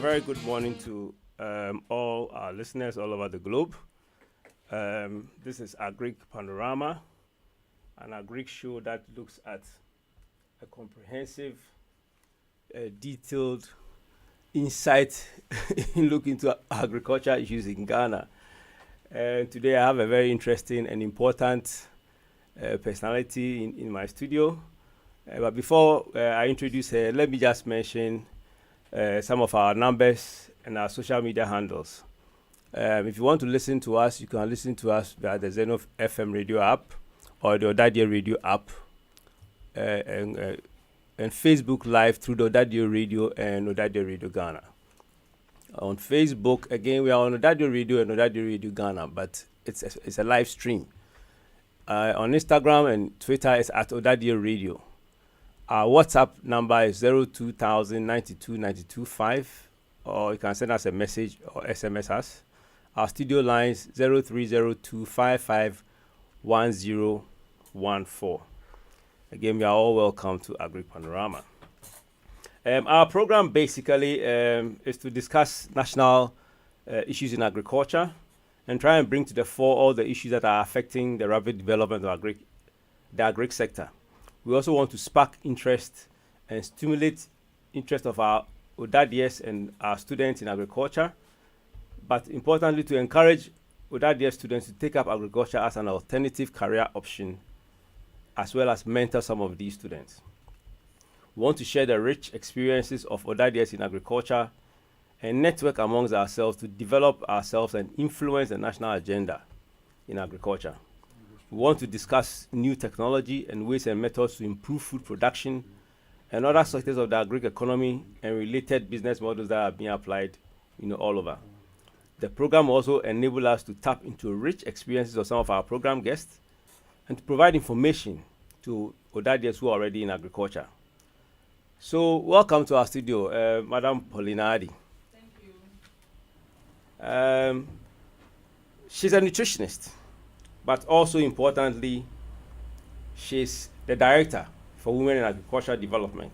very good morning to all our listeners all over the globe. This is Agric Panorama, an Agric show that looks at a comprehensive, detailed insight look into agriculture issues in Ghana. And today I have a very interesting and important personality in my studio. But before I introduce her, let me just mention some of our numbers and our social media handles. If you want to listen to us, you can listen to us via the Zeno FM radio app or the Ɔdadeɛ radio app, and Facebook Live through the Ɔdadeɛ radio and Ɔdadeɛ radio Ghana. On Facebook, again, we are on Ɔdadeɛ radio and Ɔdadeɛ radio Ghana, but it's a live stream. On Instagram and Twitter, it's at Ɔdadeɛ radio. Our WhatsApp number is 02000 92 92 5, or you can send us a message or SMS us. Our studio lines 0302 55 1014. Again, you are all welcome to Agric Panorama. Our program basically is to discuss national issues in agriculture and try and bring to the fore all the issues that are affecting the rapid development of the agric sector. We also want to spark interest and stimulate interest of our Ɔdadeɛs and our students in agriculture, but importantly to encourage Ɔdadeɛ students to take up agriculture as an alternative career option, as well as mentor some of these students. We want to share the rich experiences of Ɔdadeɛs in agriculture and network amongst ourselves to develop ourselves and influence the national agenda in agriculture. We want to discuss new technology and ways and methods to improve food production and other sectors of the agric economy and related business models that are being applied, all over. The program also enables us to tap into rich experiences of some of our program guests and to provide information to Ɔdadeɛs who are already in agriculture. So, welcome to our studio, Madam Paulina Addy. Thank you. She's a nutritionist, but also importantly, she's the director for Women in Agricultural Development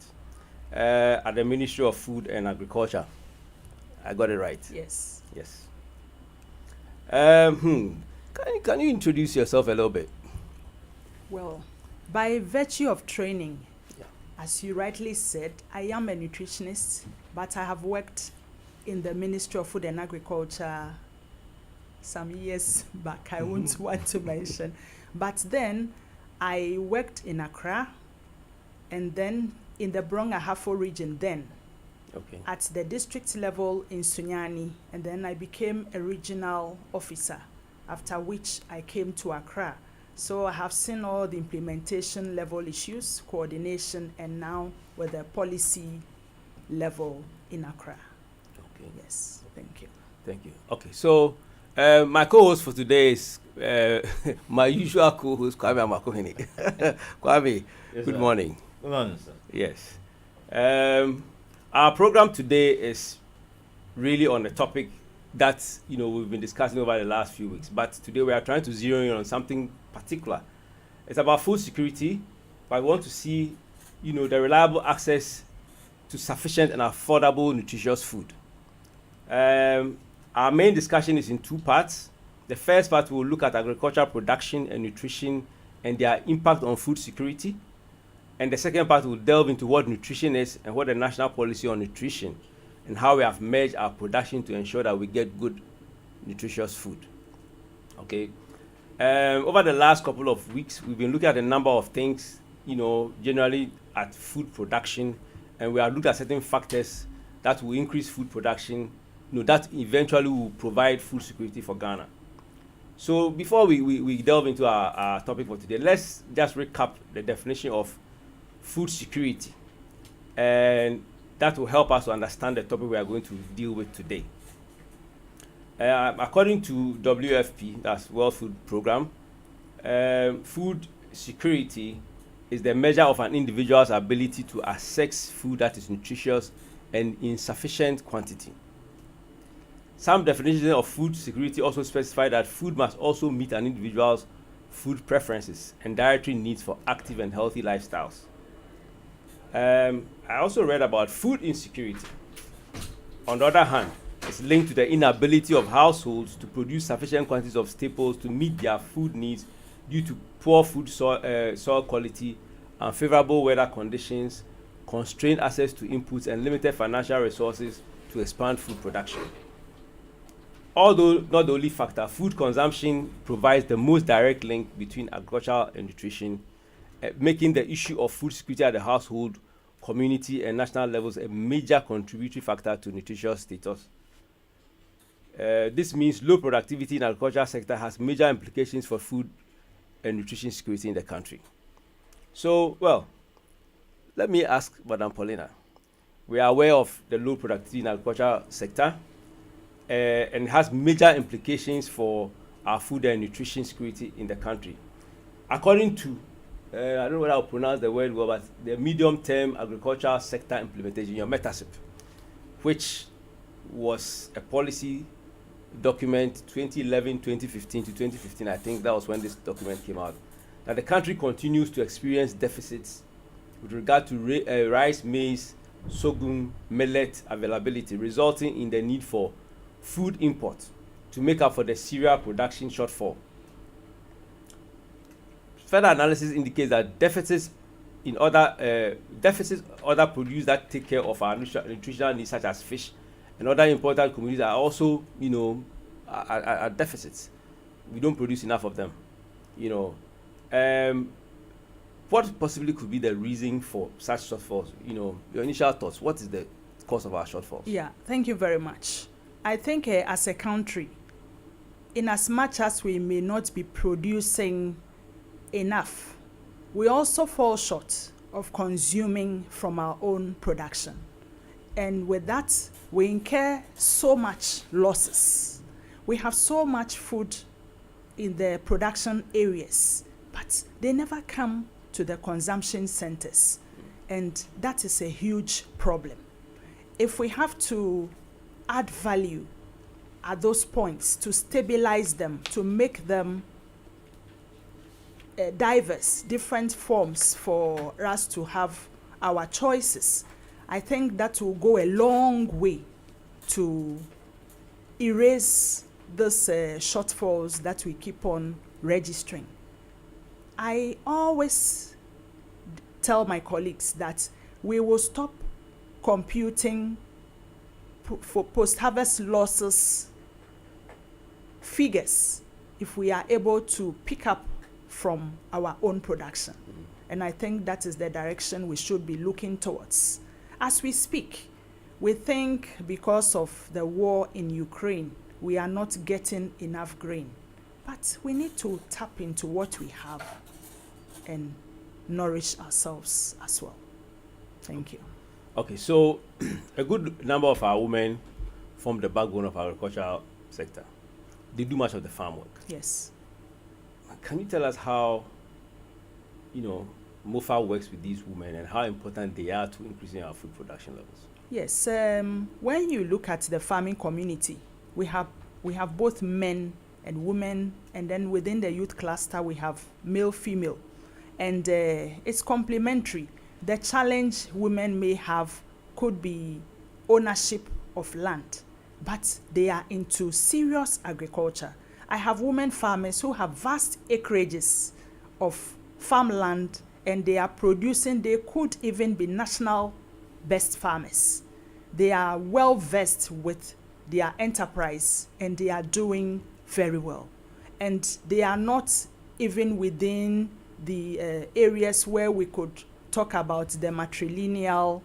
at the Ministry of Food and Agriculture. I got it right? Yes. Yes. Can you introduce yourself a little bit? Well, by virtue of training, as you rightly said, I am a nutritionist, but I have worked in the Ministry of Food and Agriculture some years back. I won't want to mention. But then I worked in Accra and then in the Brong-Ahafo region then. Okay. At the district level in Sunyani, and then I became a regional officer, after which I came to Accra. So I have seen all the implementation level issues, coordination, and now with the policy level in Accra. Okay. Yes, thank you. Thank you. Okay, so my co-host for today is my usual co-host, Kwame Amakohene. Kwame, Yes, good sir. morning. Good morning, sir. Yes. Our program today is really on a topic that we've been discussing over the last few weeks. But today we are trying to zero in on something particular. It's about food security, but we want to see, the reliable access to sufficient and affordable nutritious food. Our main discussion is in two parts. The first part will look at agricultural production and nutrition and their impact on food security. And the second part will delve into what nutrition is and what the national policy on nutrition and how we have merged our production to ensure that we get good, nutritious food. Okay. Over the last couple of weeks, we've been looking at a number of things, generally at food production, and we have looked at certain factors that will increase food production, that eventually will provide food security for Ghana. So before we delve into our topic for today, let's just recap the definition of food security, and that will help us to understand the topic we are going to deal with today. According to WFP, that's World Food Program, food security is the measure of an individual's ability to access food that is nutritious and in sufficient quantity. Some definitions of food security also specify that food must also meet an individual's food preferences and dietary needs for active and healthy lifestyles. I also read about food insecurity. on the other hand, is linked to the inability of households to produce sufficient quantities of staples to meet their food needs due to poor soil quality, unfavorable weather conditions, constrained access to inputs, and limited financial resources to expand food production. Although not the only factor, food consumption provides the most direct link between agriculture and nutrition, making the issue of food security at the household, community, and national levels a major contributory factor to nutritious status. This means low productivity in the agricultural sector has major implications for food and nutrition security in the country. So, well, let me ask Madam Paulina. We are aware of the low productivity in the agricultural sector, and it has major implications for our food and nutrition security in the country. According to, I don't know whether I'll pronounce the word well, but the medium-term agricultural sector implementation, your METASIP, which was a policy document 2011-2015 to 2015, I think that was when this document came out, that the country continues to experience deficits with regard to rice, maize, sorghum, millet availability, resulting in the need for food import to make up for the cereal production shortfall. Further analysis indicates that deficits other produce that take care of our nutritional needs, such as fish and other important commodities, are also, are deficits. We don't produce enough of them. What possibly could be the reason for such shortfalls? Your initial thoughts. What is the cause of our shortfalls? Yeah, thank you very much. I think as a country, in as much as we may not be producing enough, we also fall short of consuming from our own production. And with that, we incur so much losses. We have so much food in the production areas, but they never come to the consumption centers. And that is a huge problem. If we have to add value at those points to stabilize them, to make them diverse, different forms for us to have our choices, I think that will go a long way to erase these shortfalls that we keep on registering. I always tell my colleagues that we will stop computing for post-harvest losses figures if we are able to pick up from our own production. And I think that is the direction we should be looking towards. As we speak, we think because of the war in Ukraine, we are not getting enough grain. But we need to tap into what we have and nourish ourselves as well. Thank you. Okay, so a good number of our women form the backbone of our agricultural sector. They do much of the farm work. Yes. Can you tell us how, MOFA works with these women and how important they are to increasing our food production levels? Yes. When you look at the farming community, we have both men and women, and then within the youth cluster we have male, female, and it's complementary. The challenge women may have could be ownership of land, but they are into serious agriculture. I have women farmers who have vast acreages of farmland, and they are producing. They could even be national best farmers. They are well versed with their enterprise, and they are doing very well. And they are not even within the areas where we could talk about the matrilineal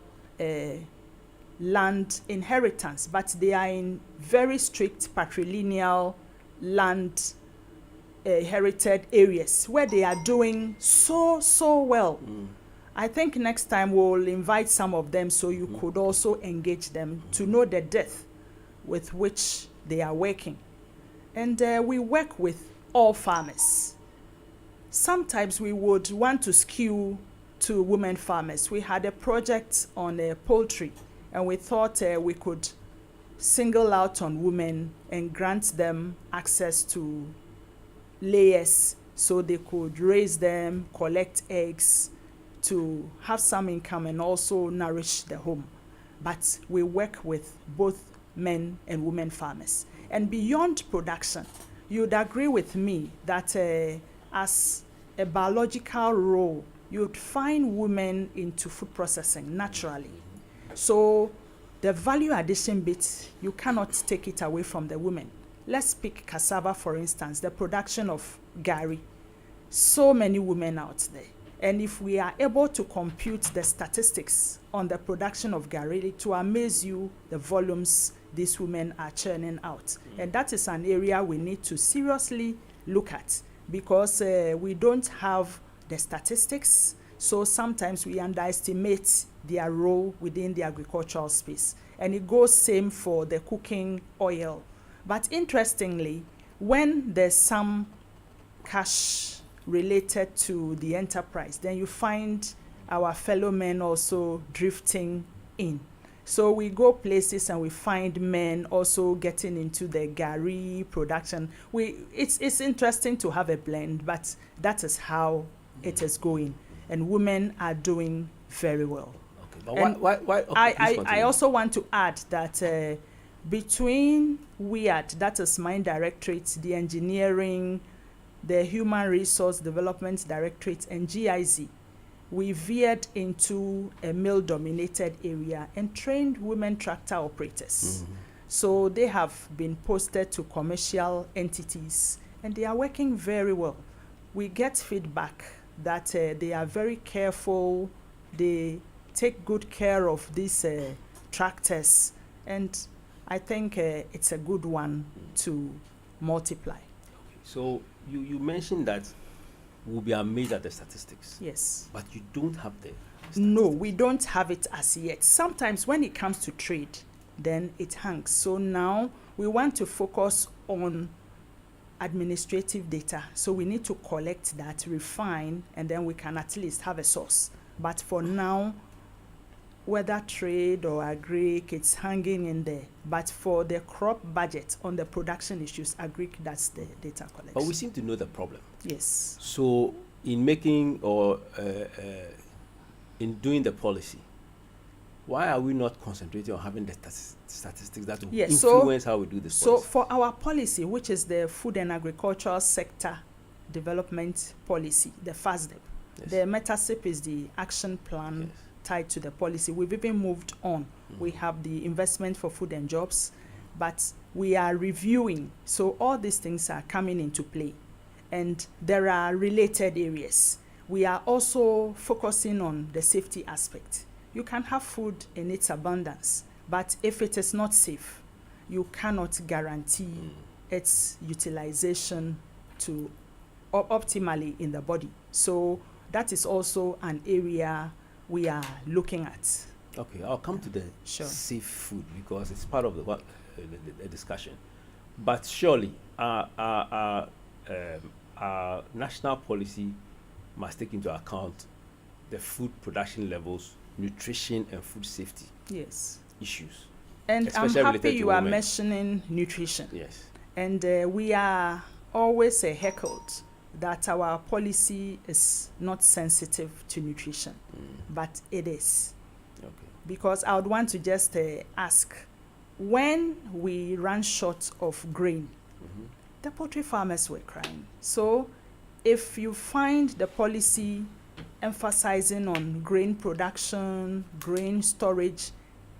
land inheritance, but they are in very strict patrilineal land inherited areas where they are doing so well. I think next time we'll invite some of them so you could also engage them to know the depth with which they are working. And we work with all farmers. Sometimes we would want to skew to women farmers. We had a project on poultry, and we thought we could single out on women and grant them access to layers so they could raise them, collect eggs, to have some income and also nourish the home. But we work with both men and women farmers. And beyond production, you'd agree with me that as a biological role, you'd find women into food processing naturally. So the value addition bit, you cannot take it away from the women. Let's pick cassava, for instance, the production of gari. So many women out there. And if we are able to compute the statistics on the production of gari, to amaze you the volumes these women are churning out. And that is an area we need to seriously look at, because we don't have the statistics. So sometimes we underestimate their role within the agricultural space. And it goes same for the cooking oil. But interestingly, when there's some cash related to the enterprise, then you find our fellow men also drifting in. So we go places and we find men also getting into the gari production. It's interesting to have a blend, but that is how it is going. And women are doing very well. Okay, but why okay, I also want to add that between WIAD, that is Mine Directorate, the Engineering, the Human Resource Development Directorate, and GIZ, we veered into a male-dominated area and trained women tractor operators. Mm-hmm. So they have been posted to commercial entities, and they are working very well. We get feedback that they are very careful, they take good care of these tractors, and I think it's a good one to multiply. Okay. So you mentioned that we'll be amazed at the statistics. Yes. But you don't have the statistics. No, we don't have it as yet. Sometimes when it comes to trade, then it hangs. So now we want to focus on administrative data. So we need to collect that, refine, and then we can at least have a source. But for now, whether trade or Agric, it's hanging in there. But for the crop budget on the production issues, Agric, that's the data collection. But we seem to know the problem. Yes. So in making or in doing the policy, why are we not concentrating on having the statistics that will influence how we do this policy? So for our policy, which is the Food and Agricultural Sector Development Policy, the FASDEP, yes. The METASIP is the action plan, yes, tied to the policy. We've even moved on. Mm-hmm. We have the investment for food and jobs, but we are reviewing. So all these things are coming into play. And there are related areas. We are also focusing on the safety aspect. You can have food in its abundance, but if it is not safe, you cannot guarantee its utilization to optimally in the body. So that is also an area we are looking at. Okay, I'll come to the safe food because it's part of the discussion. But surely our national policy must take into account the food production levels, nutrition and food safety, yes, issues. And I'm happy you are mentioning nutrition. Yes. And we are always heckled that our policy is not sensitive to nutrition, but it is. Okay. Because I would want to just ask, when we ran short of grain, the poultry farmers were crying. So if you find the policy emphasizing on grain production, grain storage,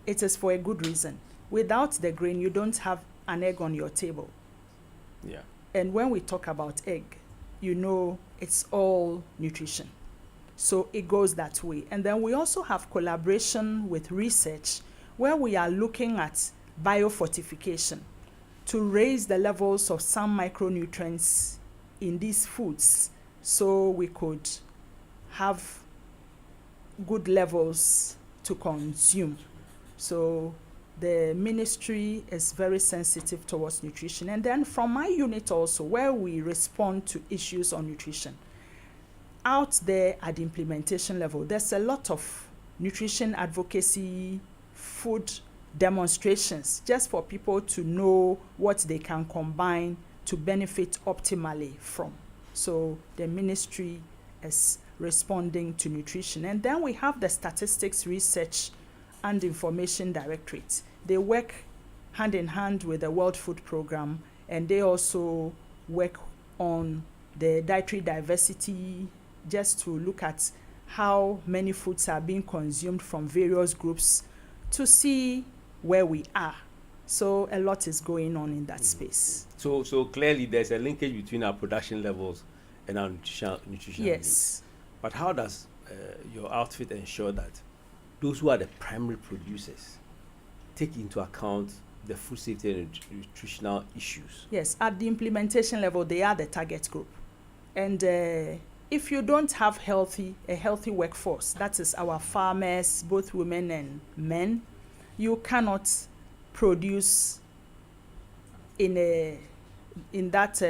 it is for a good reason. Without the grain, you don't have an egg on your table. Yeah. And when we talk about egg, you know it's all nutrition. So it goes that way. And then we also have collaboration with research where we are looking at biofortification to raise the levels of some micronutrients in these foods so we could have good levels to consume. So the ministry is very sensitive towards nutrition. And then from my unit also, where we respond to issues on nutrition, out there at the implementation level, there's a lot of nutrition advocacy, food demonstrations, just for people to know what they can combine to benefit optimally from. So the ministry is responding to nutrition. And then we have the Statistics Research and Information Directorate. They work hand in hand with the World Food Program, and they also work on the dietary diversity, just to look at how many foods are being consumed from various groups to see where we are. So a lot is going on in that space. So clearly there's a linkage between our production levels and our nutritional needs. But how does your outfit ensure that those who are the primary producers take into account the food safety and nutritional issues? Yes, at the implementation level, they are the target group. And if you don't have a healthy workforce, that is our farmers, both women and men, you cannot produce in that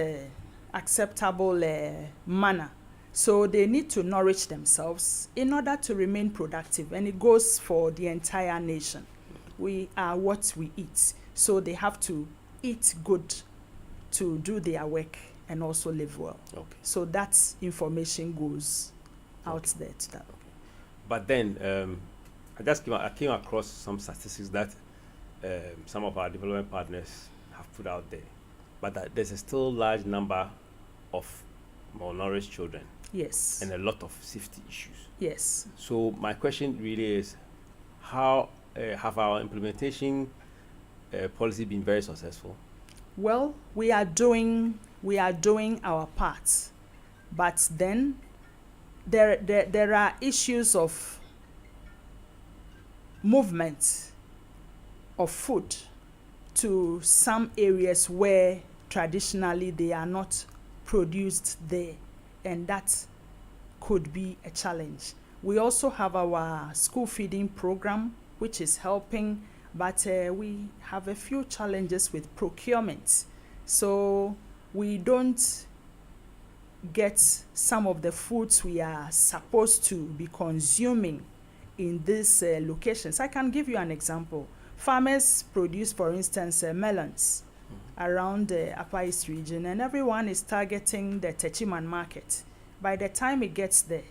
acceptable manner. So they need to nourish themselves in order to remain productive, and it goes for the entire nation. We are what we eat, so they have to eat good to do their work and also live well. Okay. So that information goes out there to that. Okay. But then I came across some statistics that some of our development partners have put out there, but that there's a still large number of malnourished children. Yes. And a lot of safety issues. Yes. So my question really is, how have our implementation policy been very successful? Well, we are doing our part, but then there are issues of movement of food to some areas where traditionally they are not produced there, and that could be a challenge. We also have our school feeding program, which is helping, but we have a few challenges with procurement. So we don't get some of the foods we are supposed to be consuming in these locations. I can give you an example. Farmers produce, for instance, melons around the Upper East region, and everyone is targeting the Techiman market. By the time it gets there,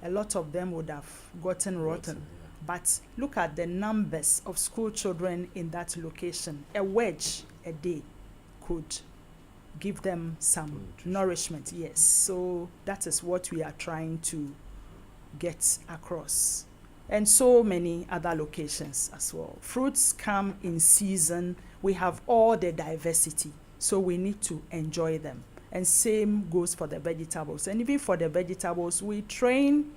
a lot of them would have gotten rotten. But look at the numbers of school children in that location. A wedge a day could give them some nourishment. Yes, so that is what we are trying to get across. And so many other locations as well. Fruits come in season. We have all the diversity, so we need to enjoy them. And same goes for the vegetables. And even for the vegetables, we train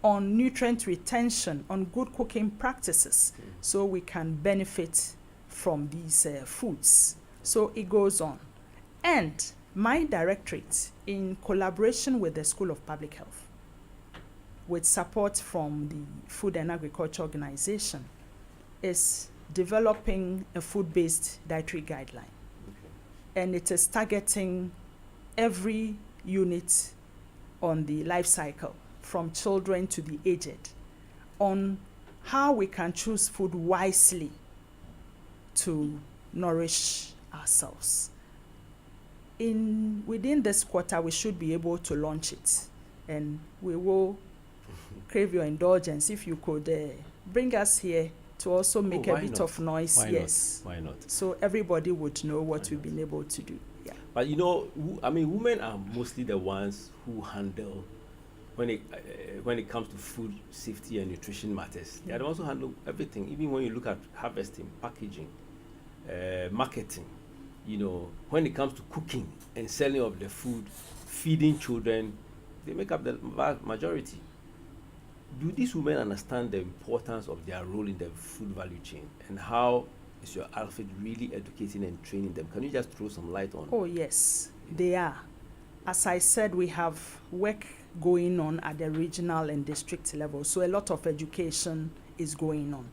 on nutrient retention, on good cooking practices, so we can benefit from these foods. So it goes on. And my directorate, in collaboration with the School of Public Health, with support from the Food and Agriculture Organization, is developing a food-based dietary guideline. And it is targeting every unit on the life cycle, from children to the aged, on how we can choose food wisely to nourish ourselves. Within this quarter, we should be able to launch it, and we will crave your indulgence if you could bring us here to also make a bit of noise. Why not? So everybody would know what we've been able to do. Yeah. But women are mostly the ones who handle when it comes to food safety and nutrition matters. They are the ones who handle everything. Even when you look at harvesting, packaging, marketing, when it comes to cooking and selling of the food, feeding children, they make up the vast majority. Do these women understand the importance of their role in the food value chain, and how is your outfit really educating and training them? Can you just throw some light on? Oh yes, they are. As I said, we have work going on at the regional and district level, so a lot of education is going on.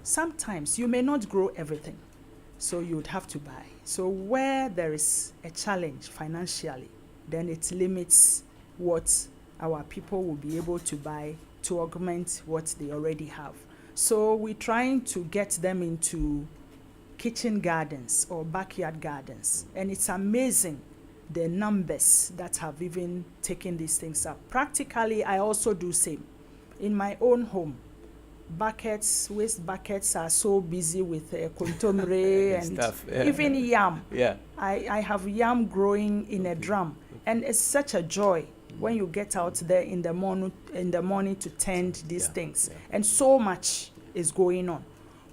Sometimes you may not grow everything, so you would have to buy. So where there is a challenge financially, then it limits what our people will be able to buy to augment what they already have. So we're trying to get them into kitchen gardens or backyard gardens, and it's amazing the numbers that have even taken these things up. Practically, I also do same. In my own home, buckets, waste buckets are so busy with kontomire and stuff, even yam. Yeah. I have yam growing in a drum, and it's such a joy when you get out there in the morning to tend these things. And so much is going on.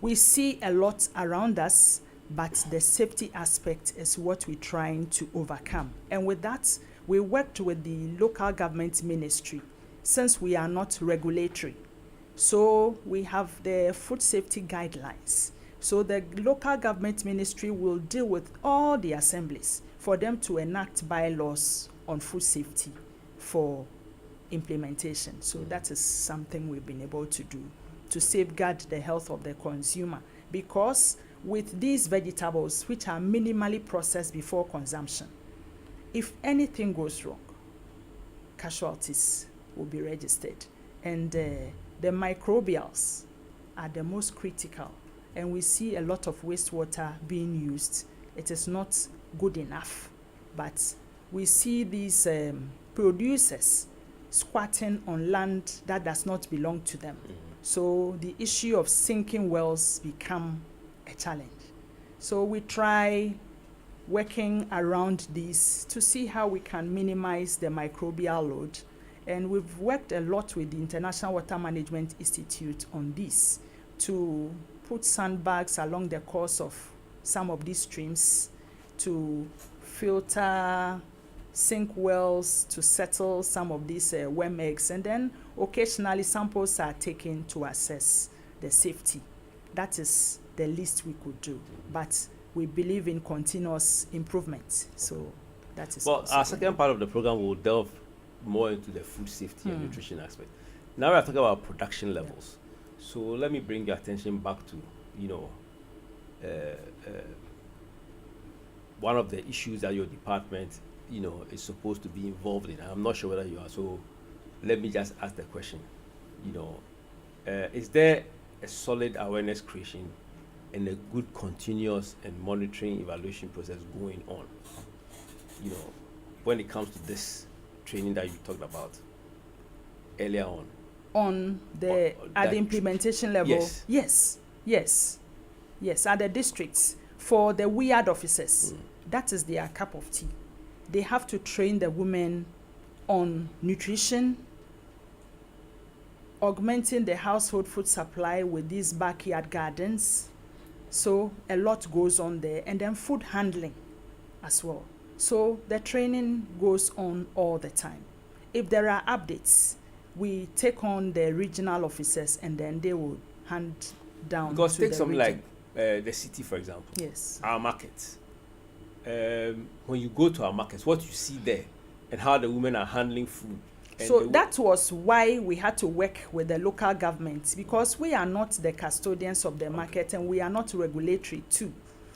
We see a lot around us, but the safety aspect is what we're trying to overcome. And with that, we worked with the local government ministry, since we are not regulatory. So we have the food safety guidelines. So the local government ministry will deal with all the assemblies for them to enact bylaws on food safety for implementation. So that is something we've been able to do to safeguard the health of the consumer. Because with these vegetables, which are minimally processed before consumption, if anything goes wrong, casualties will be registered. And the microbials are the most critical. And we see a lot of wastewater being used. It is not good enough. But we see these producers squatting on land that does not belong to them. So the issue of sinking wells become a challenge. So we try working around these to see how we can minimize the microbial load. And we've worked a lot with the International Water Management Institute on this to put sandbags along the course of some of these streams to filter sink wells to settle some of these worm eggs, and then occasionally samples are taken to assess the safety. That is the least we could do, but we believe in continuous improvement. So that is. Well, our second part of the program will delve more into the food safety and nutrition aspect. Now we're talking about production levels. So let me bring your attention back to, one of the issues that your department, is supposed to be involved in. I'm not sure whether you are. So let me just ask the question. Is there a solid awareness creation and a good continuous and monitoring evaluation process going on, when it comes to this training that you talked about earlier on? On the at the implementation level? Yes. Yes, at the districts. For the WEAD officers, that is their cup of tea. They have to train the women on nutrition, augmenting the household food supply with these backyard gardens. So a lot goes on there. And then food handling as well. So the training goes on all the time. If there are updates, we take on the regional officers and then they will hand down. Because to take the something region. like the city, for example. Yes. Our markets. When you go to our markets, what you see there and how the women are handling food. So that was why we had to work with the local governments, because we are not the custodians of the market and we are not regulatory too.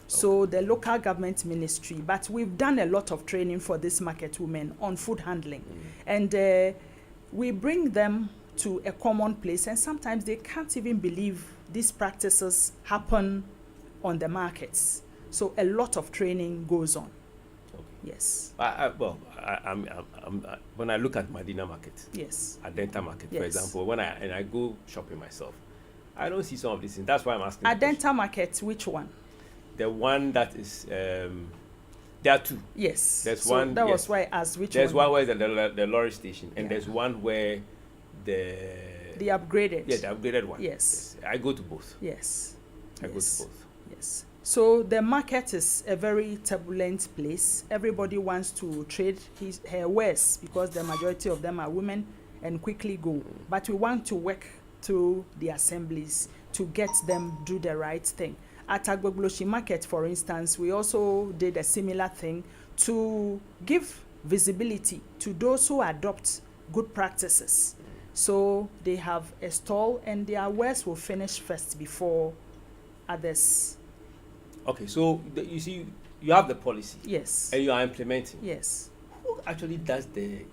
So the local government ministry, but we've done a lot of training for these market women on food handling. And we bring them to a common place, and sometimes they can't even believe these practices happen on the markets. So a lot of training goes on. Yes. When I look at Medina market, yes, Adenta market, yes, for example, when I go shopping myself, I don't see some of these things. That's why I'm asking. Adenta market, which one? The one that is, there are two. Yes. There's so one. That was why I asked which there's one. There's one where the lorry station, and there's one where the upgraded. Yeah, the upgraded one. Yes. I go to both. Yes. I go to both. Yes. So the market is a very turbulent place. Everybody wants to trade her wares because the majority of them are women and quickly go. But we want to work through the assemblies to get them do the right thing. At Agbogloshi market, for instance, we also did a similar thing to give visibility to those who adopt good practices. So they have a stall and their wares will finish first before others. Okay, so you see, you have the policy. Yes. And you are implementing. Yes. Who actually does the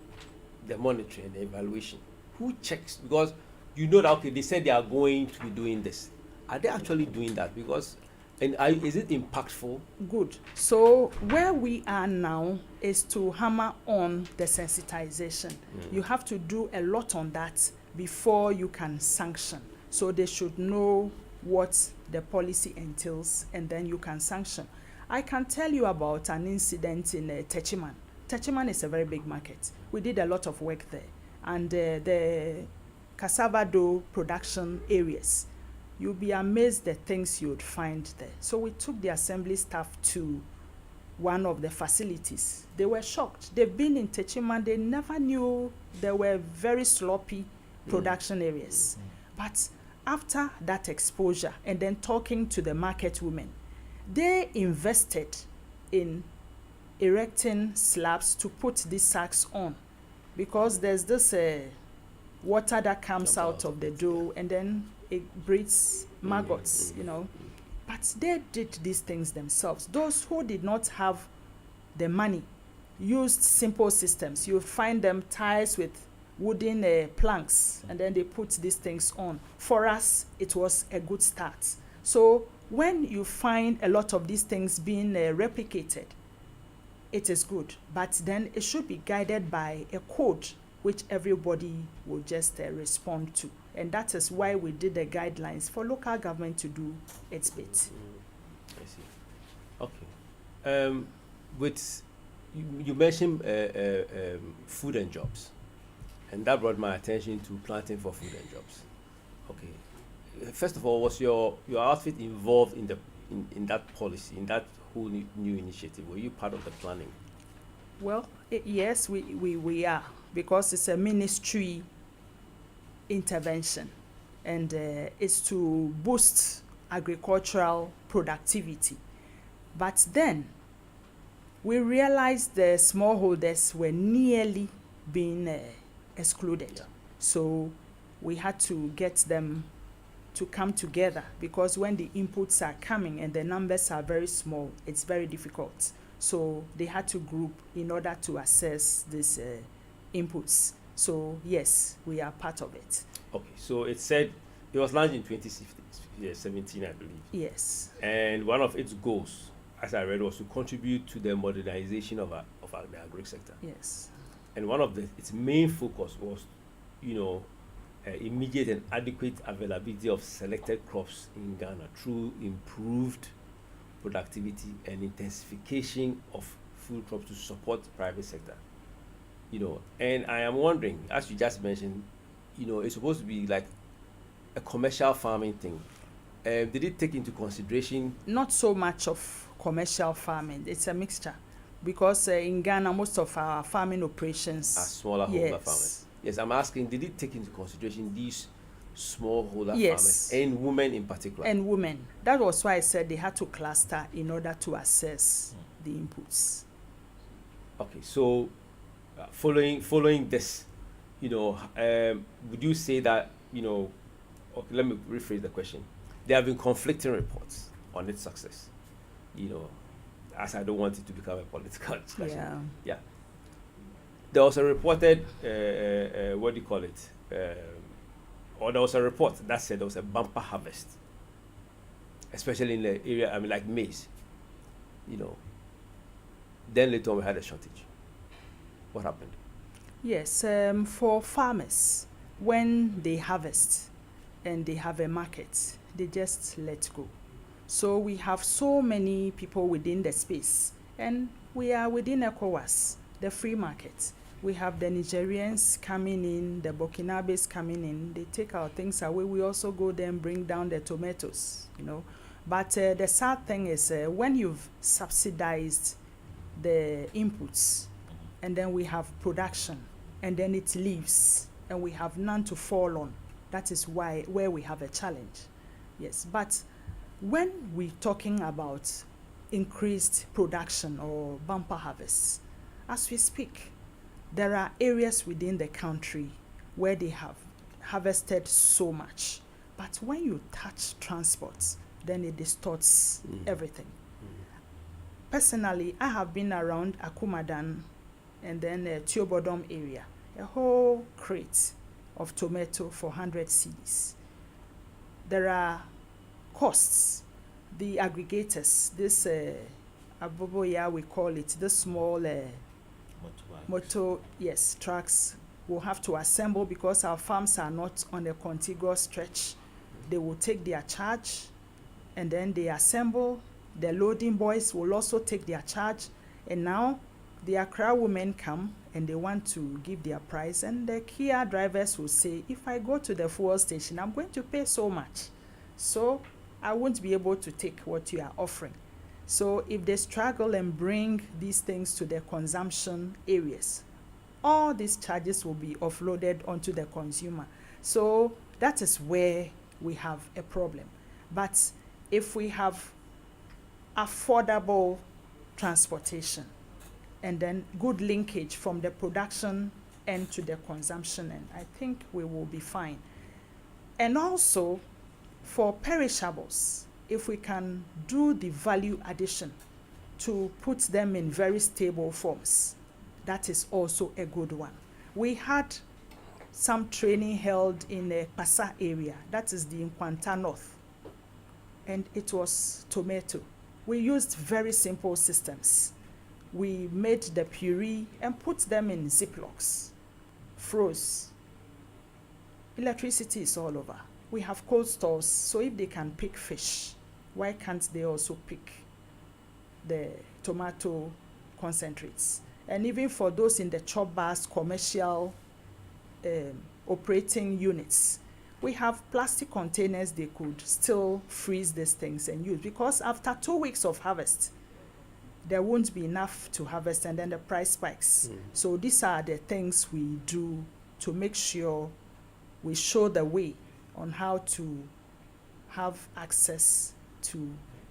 monitoring and the evaluation? Who checks? Because you know that, okay, they said they are going to be doing this. Are they actually doing that? Because, is it impactful? Good. So where we are now is to hammer on the sensitization. You have to do a lot on that before you can sanction. So they should know what the policy entails, and then you can sanction. I can tell you about an incident in Techiman. Techiman is a very big market. We did a lot of work there. And the cassava dough production areas, you'll be amazed the things you would find there. So we took the assembly staff to one of the facilities. They were shocked. They've been in Techiman. They never knew there were very sloppy production areas. But after that exposure and then talking to the market women, they invested in erecting slabs to put these sacks on, because there's this water that comes out of the dough and then it breeds maggots, you know. But they did these things themselves. Those who did not have the money used simple systems. You find them ties with wooden planks, and then they put these things on. For us, it was a good start. So when you find a lot of these things being replicated, it is good. But then it should be guided by a code which everybody will just respond to. And that is why we did the guidelines for local government to do its bit. I see. Okay. With you mentioned food and jobs, and that brought my attention to planting for food and jobs. Okay. First of all, was your outfit involved in that policy, in that whole new initiative? Were you part of the planning? Well, yes, we are, because it's a ministry intervention, and it's to boost agricultural productivity. But then we realized the smallholders were nearly being excluded. Yeah. So we had to get them to come together, because when the inputs are coming and the numbers are very small, it's very difficult. So they had to group in order to assess these inputs. So yes, we are part of it. Okay, so it said it was launched in 2017, I believe. Yes. And one of its goals, as I read, was to contribute to the modernization of the agric sector. Yes. And one of its main focus was, immediate and adequate availability of selected crops in Ghana through improved productivity and intensification of food crops to support the private sector. And I am wondering, as you just mentioned, it's supposed to be like a commercial farming thing. Did it take into consideration? Not so much of commercial farming. It's a mixture, because in Ghana, most of our farming operations are smallholder farmers. Yes, I'm asking, did it take into consideration these smallholder farmers and women in particular? And women. That was why I said they had to cluster in order to assess the inputs. Okay, so following this, would you say that, okay, let me rephrase the question. There have been conflicting reports on its success, as I don't want it to become a political discussion. Yeah. There was a reported, what do you call it? Or there was a report that said there was a bumper harvest, especially in the area, like maize, Then later on we had a shortage. What happened? Yes, for farmers, when they harvest and they have a market, they just let go. So we have so many people within the space, and we are within ECOWAS, the free market. We have the Nigerians coming in, the Burkinabes coming in. They take our things away. We also go there and bring down the tomatoes, But the sad thing is when you've subsidized the inputs, and then we have production, and then it leaves, and we have none to fall on. That is where we have a challenge. Yes, but when we're talking about increased production or bumper harvests, as we speak, there are areas within the country where they have harvested so much. But when you touch transport, then it distorts everything. Personally, I have been around Akumadan and then Tuobodom area, a whole crate of tomato for 100 cedis. There are costs. The aggregators, this Aboboya we call it, the small trucks will have to assemble, because our farms are not on a contiguous stretch they will take their charge, and then they assemble. The loading boys will also take their charge, and now the Accra women come and they want to give their price, and the Kia drivers will say, if I go to the fuel station, I'm going to pay so much, so I won't be able to take what you are offering. So if they struggle and bring these things to the consumption areas, all these charges will be offloaded onto the consumer. So that is where we have a problem. But if we have affordable transportation and then good linkage from the production end to the consumption end, I think we will be fine. And also for perishables, if we can do the value addition to put them in very stable forms, that is also a good one. We had some training held in the Pasa area, that is the Nkwanta North, and it was tomato. We used very simple systems. We made the puree and put them in Ziplocs, froze. Electricity is all over. We have cold stores, so if they can pick fish, why can't they also pick the tomato concentrates? And even for those in the chop bars, commercial operating units, we have plastic containers they could still freeze these things and use, because after 2 weeks of harvest, there won't be enough to harvest and then the price spikes. So these are the things we do to make sure we show the way on how to have access to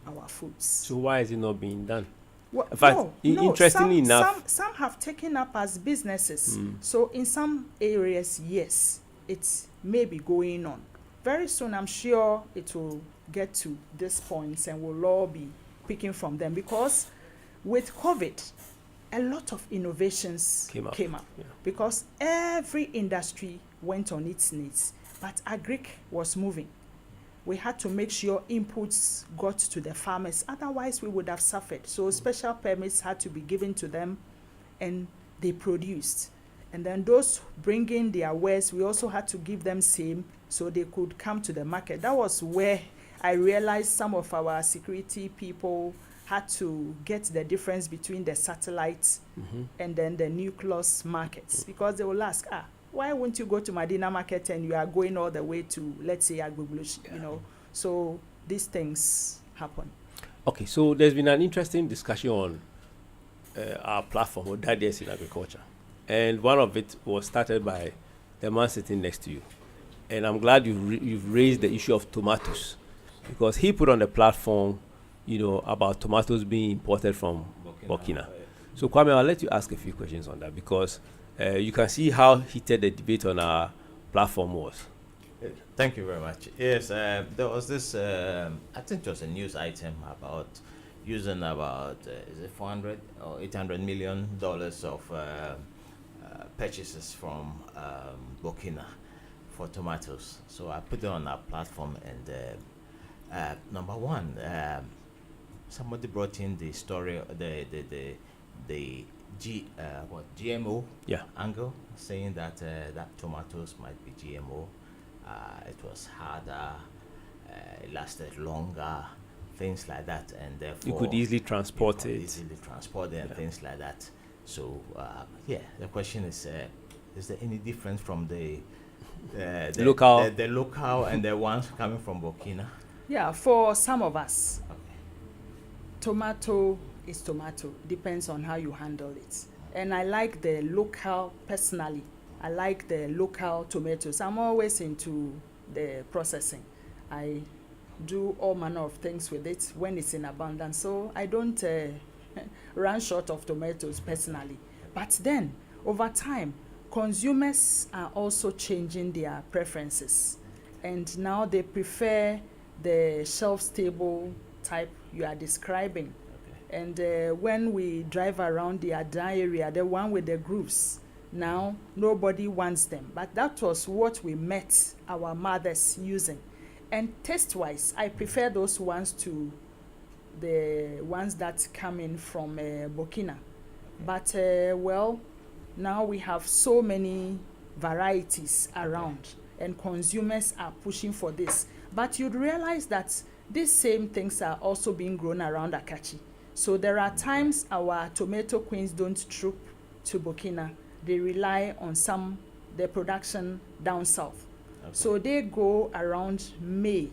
our foods. So why is it not being done? Well, in fact, no, interestingly enough, some have taken up as businesses. So in some areas, yes, it may be going on. Very soon, I'm sure it will get to this point and we'll all be picking from them, because with COVID, a lot of innovations came up. Yeah. Because every industry went on its needs, but Agric was moving. We had to make sure inputs got to the farmers, otherwise we would have suffered. So special permits had to be given to them, and they produced. And then those bringing their wares, we also had to give them same so they could come to the market. That was where I realized some of our security people had to get the difference between the satellites and then the nucleus markets, because they will ask, why won't you go to Medina market and you are going all the way to, let's say, Agric, you know? So these things happen. Okay, so there's been an interesting discussion on our platform, Ɔdadeɛ in agriculture. And one of it was started by the man sitting next to you. And I'm glad you've raised the issue of tomatoes, because he put on the platform, about tomatoes being imported from Burkina. So Kwame, I'll let you ask a few questions on that, because you can see how heated the debate on our platform was. Thank you very much. Yes, there was this, I think it was a news item about using about, is it 400 or $800 million of purchases from Burkina for tomatoes. So I put it on our platform, and number one, somebody brought in the story, the GMO angle, saying that that tomatoes might be GMO. It was harder, it lasted longer, things like that, and therefore you could easily transport it. And things like that. So the question is there any difference from the local and the ones coming from Burkina? Yeah, for some of us, tomato is tomato, depends on how you handle it. And I like the local, personally, I like the local tomatoes. I'm always into the processing. I do all manner of things with it when it's in abundance. So I don't run short of tomatoes personally. But then, over time, consumers are also changing their preferences. And now they prefer the shelf-stable type you are describing. And when we drive around the Addy area, the one with the grooves, now nobody wants them. But that was what we met our mothers using. And taste-wise, I prefer those ones to the ones that come in from Burkina. But now we have so many varieties around, and consumers are pushing for this. But you'd realize that these same things are also being grown around Akachi. So there are times our tomato queens don't troop to Burkina. They rely on their production down south. Okay. So they go around May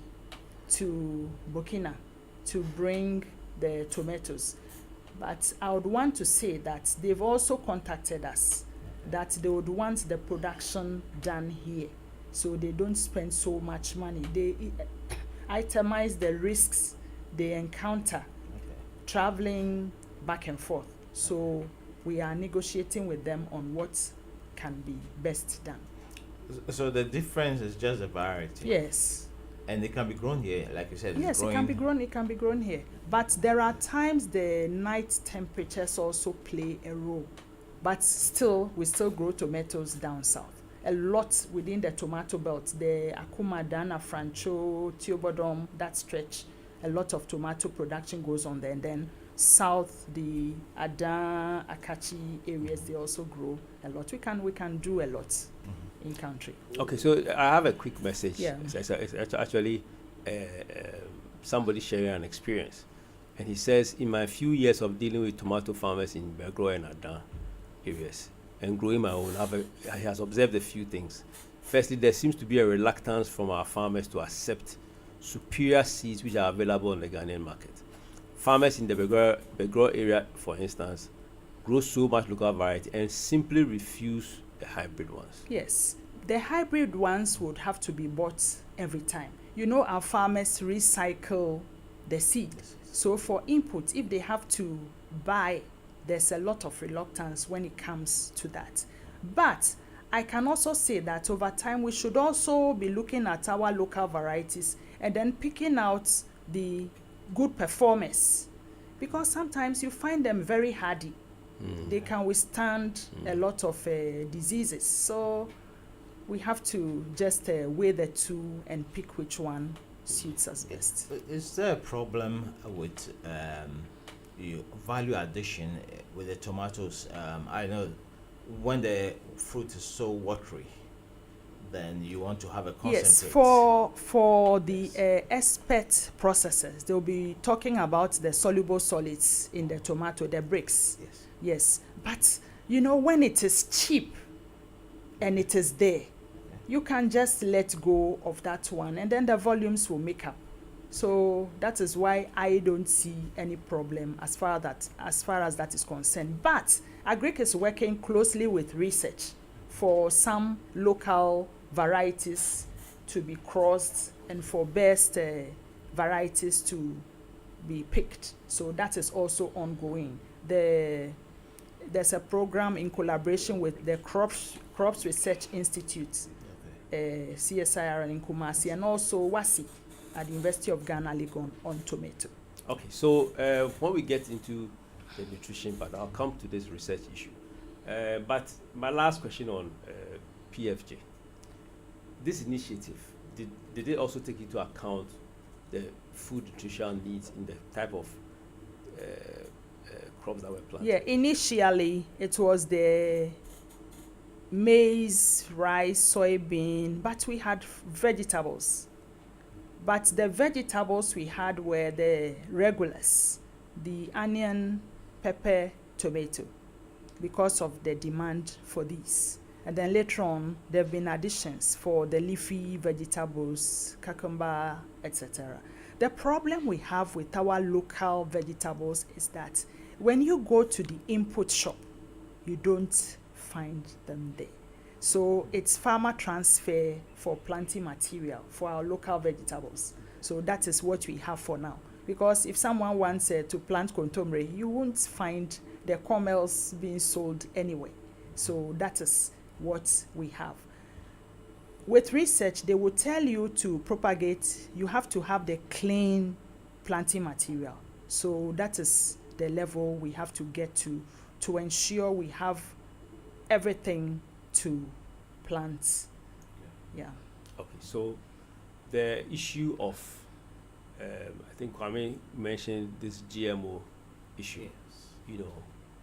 to Burkina to bring the tomatoes. But I would want to say that they've also contacted us that they would want the production done here. So they don't spend so much money. They itemize the risks they encounter traveling back and forth. So we are negotiating with them on what can be best done. So the difference is just the variety. Yes. And it can be grown here, like you said. Yes, it can be grown. It can be grown here. But there are times the night temperatures also play a role. But still, we still grow tomatoes down south. A lot within the tomato belt, the Akuma, Dana, Francho, Teobodom, that stretch, a lot of tomato production goes on there. And then south, the Adan, Akachi areas, they also grow a lot. We can do a lot in country. Okay, so I have a quick message. Yeah. It's actually somebody sharing an experience. And he says, in my few years of dealing with tomato farmers in Begro and Adan areas and growing my own, he has observed a few things. Firstly, there seems to be a reluctance from our farmers to accept superior seeds which are available on the Ghanaian market. Farmers in the Begro area, for instance, grow so much local variety and simply refuse the hybrid ones. Yes, the hybrid ones would have to be bought every time. You know, our farmers recycle the seed. So for input, if they have to buy, there's a lot of reluctance when it comes to that. But I can also say that over time, we should also be looking at our local varieties and then picking out the good performers, because sometimes you find them very hardy. They can withstand a lot of diseases. So we have to just weigh the two and pick which one suits us best. Is there a problem with value addition with the tomatoes? I know when the fruit is so watery, then you want to have a concentrate. Yes, for the expert processors, they'll be talking about the soluble solids in the tomato, the bricks. Yes. Yes, but you know, when it is cheap and it is there, you can just let go of that one and then the volumes will make up. So that is why I don't see any problem as far as that is concerned. But Agric is working closely with research for some local varieties to be crossed and for best varieties to be picked. So that is also ongoing. There's a program in collaboration with the Crops Research Institute, CSIR in Kumasi, and also WASI at the University of Ghana, Legon, on tomato. Okay, so when we get into the nutrition part, I'll come to this research issue. But my last question on PFJ, this initiative, did it also take into account the food nutritional needs in the type of crops that were planted? Yeah, initially it was the maize, rice, soybean, but we had vegetables. But the vegetables we had were the regulars, the onion, pepper, tomato, because of the demand for these. And then later on, there have been additions for the leafy vegetables, cucumber, etc. The problem we have with our local vegetables is that when you go to the input shop, you don't find them there. So it's farmer transfer for planting material for our local vegetables. So that is what we have for now. Because if someone wants to plant kontomire, you won't find the cormels being sold anyway. So that is what we have. With research, they will tell you to propagate, you have to have the clean planting material. So that is the level we have to get to ensure we have everything to plant. Yeah. Okay, so the issue of, I think Kwame mentioned this GMO issue. Yes. You know,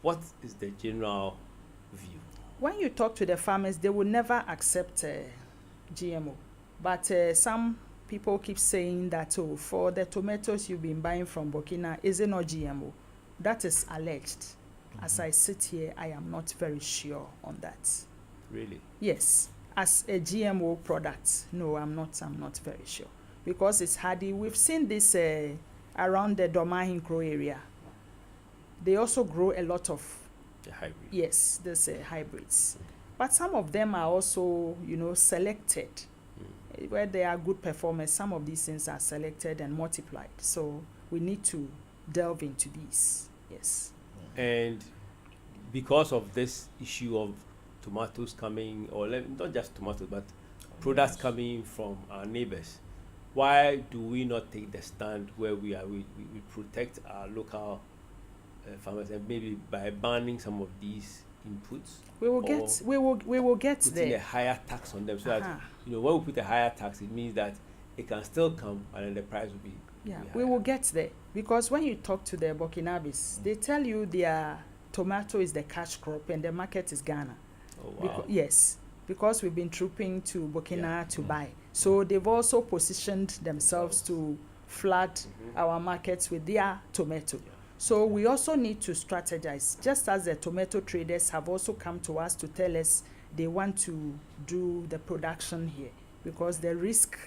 what is the general view? When you talk to the farmers, they will never accept GMO. But some people keep saying that, oh, for the tomatoes you've been buying from Burkina, is it not GMO? That is alleged. As I sit here, I am not very sure on that. Really? Yes, as a GMO product, no, I'm not very sure. Because it's hardy. We've seen this around the Domahinkro area. They also grow a lot of The hybrid. yes, there's hybrids. But some of them are also, selected. Where they are good performers, some of these things are selected and multiplied. So we need to delve into these. Yes. And because of this issue of tomatoes coming, or not just tomatoes, but products coming from our neighbors, why do we not take the stand where we protect our local farmers, and maybe by banning some of these inputs? We will get putting there. a higher tax on them, so that Uh-huh. when we put a higher tax, it means that it can still come, and then the price will be. Yeah, be we higher. will get there. Because when you talk to the Burkinabes, they tell you their tomato is the cash crop and the market is Ghana. Oh wow! Yes, because we've been trooping to Burkina Yeah. to buy. So they've also positioned themselves to flood our markets with their tomato. Yeah. So we also need to strategize, just as the tomato traders have also come to us to tell us they want to do the production here, because the risk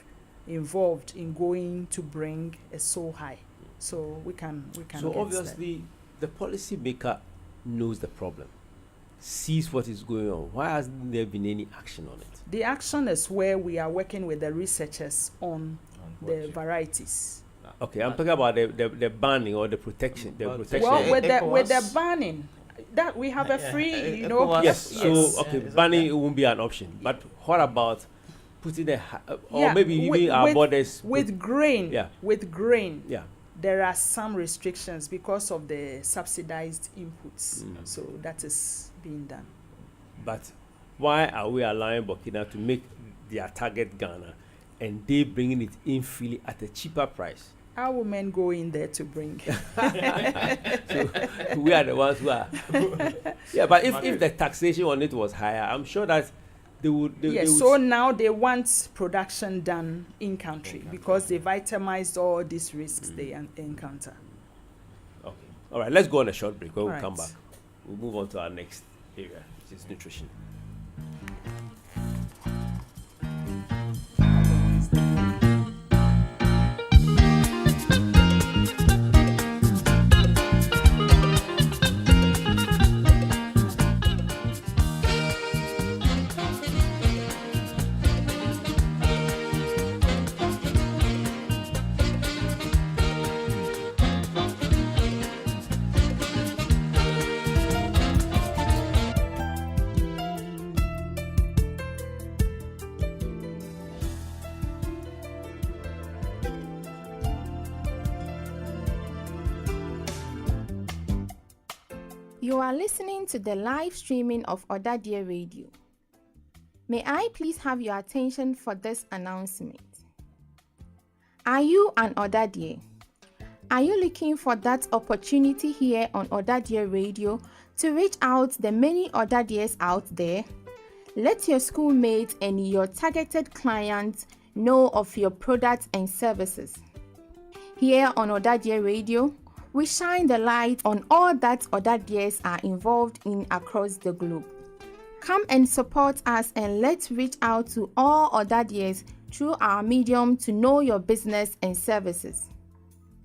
involved in going to bring is so high. So we can So get obviously, the policy maker knows the problem, sees what is going on. Why hasn't there been any action on it? the action is where we are working with the researchers on the Unfortunately. varieties. Okay, I'm talking about the banning or the protection. The But- protection. Well, with the ECOWAS- banning, that we have a Yeah, free, ECOWAS- yes. yes. So okay, It's banning okay. won't be an option. But what about putting or Yeah, maybe even our borders with grain. Yeah. With grain, yeah. there are some restrictions because of the subsidized inputs. Mm. So that is being done. But why are we allowing Burkina to make their target Ghana, and they bringing it in freely at a cheaper price? Our women go in there to bring. So we are the ones who are. Yeah, but if the taxation on it was higher, I'm sure that they would. Yes, would so now they want production done in country because they've itemized all these risks they encounter. Okay. All right. Let's go on a short break. When we All come right. back, we'll move on to our next area, which is nutrition. You are listening to the live streaming of Ɔdadeɛ Radio. May I please have your attention for this announcement? Are you an Ɔdadeɛ? Are you looking for that opportunity here on Ɔdadeɛ Radio to reach out the many Ɔdadeɛs out there? Let your schoolmates and your targeted clients know of your products and services. Here on Ɔdadeɛ Radio, we shine the light on all that Ɔdadeɛs are involved in across the globe. Come and support us, and let's reach out to all Ɔdadeɛs through our medium to know your business and services.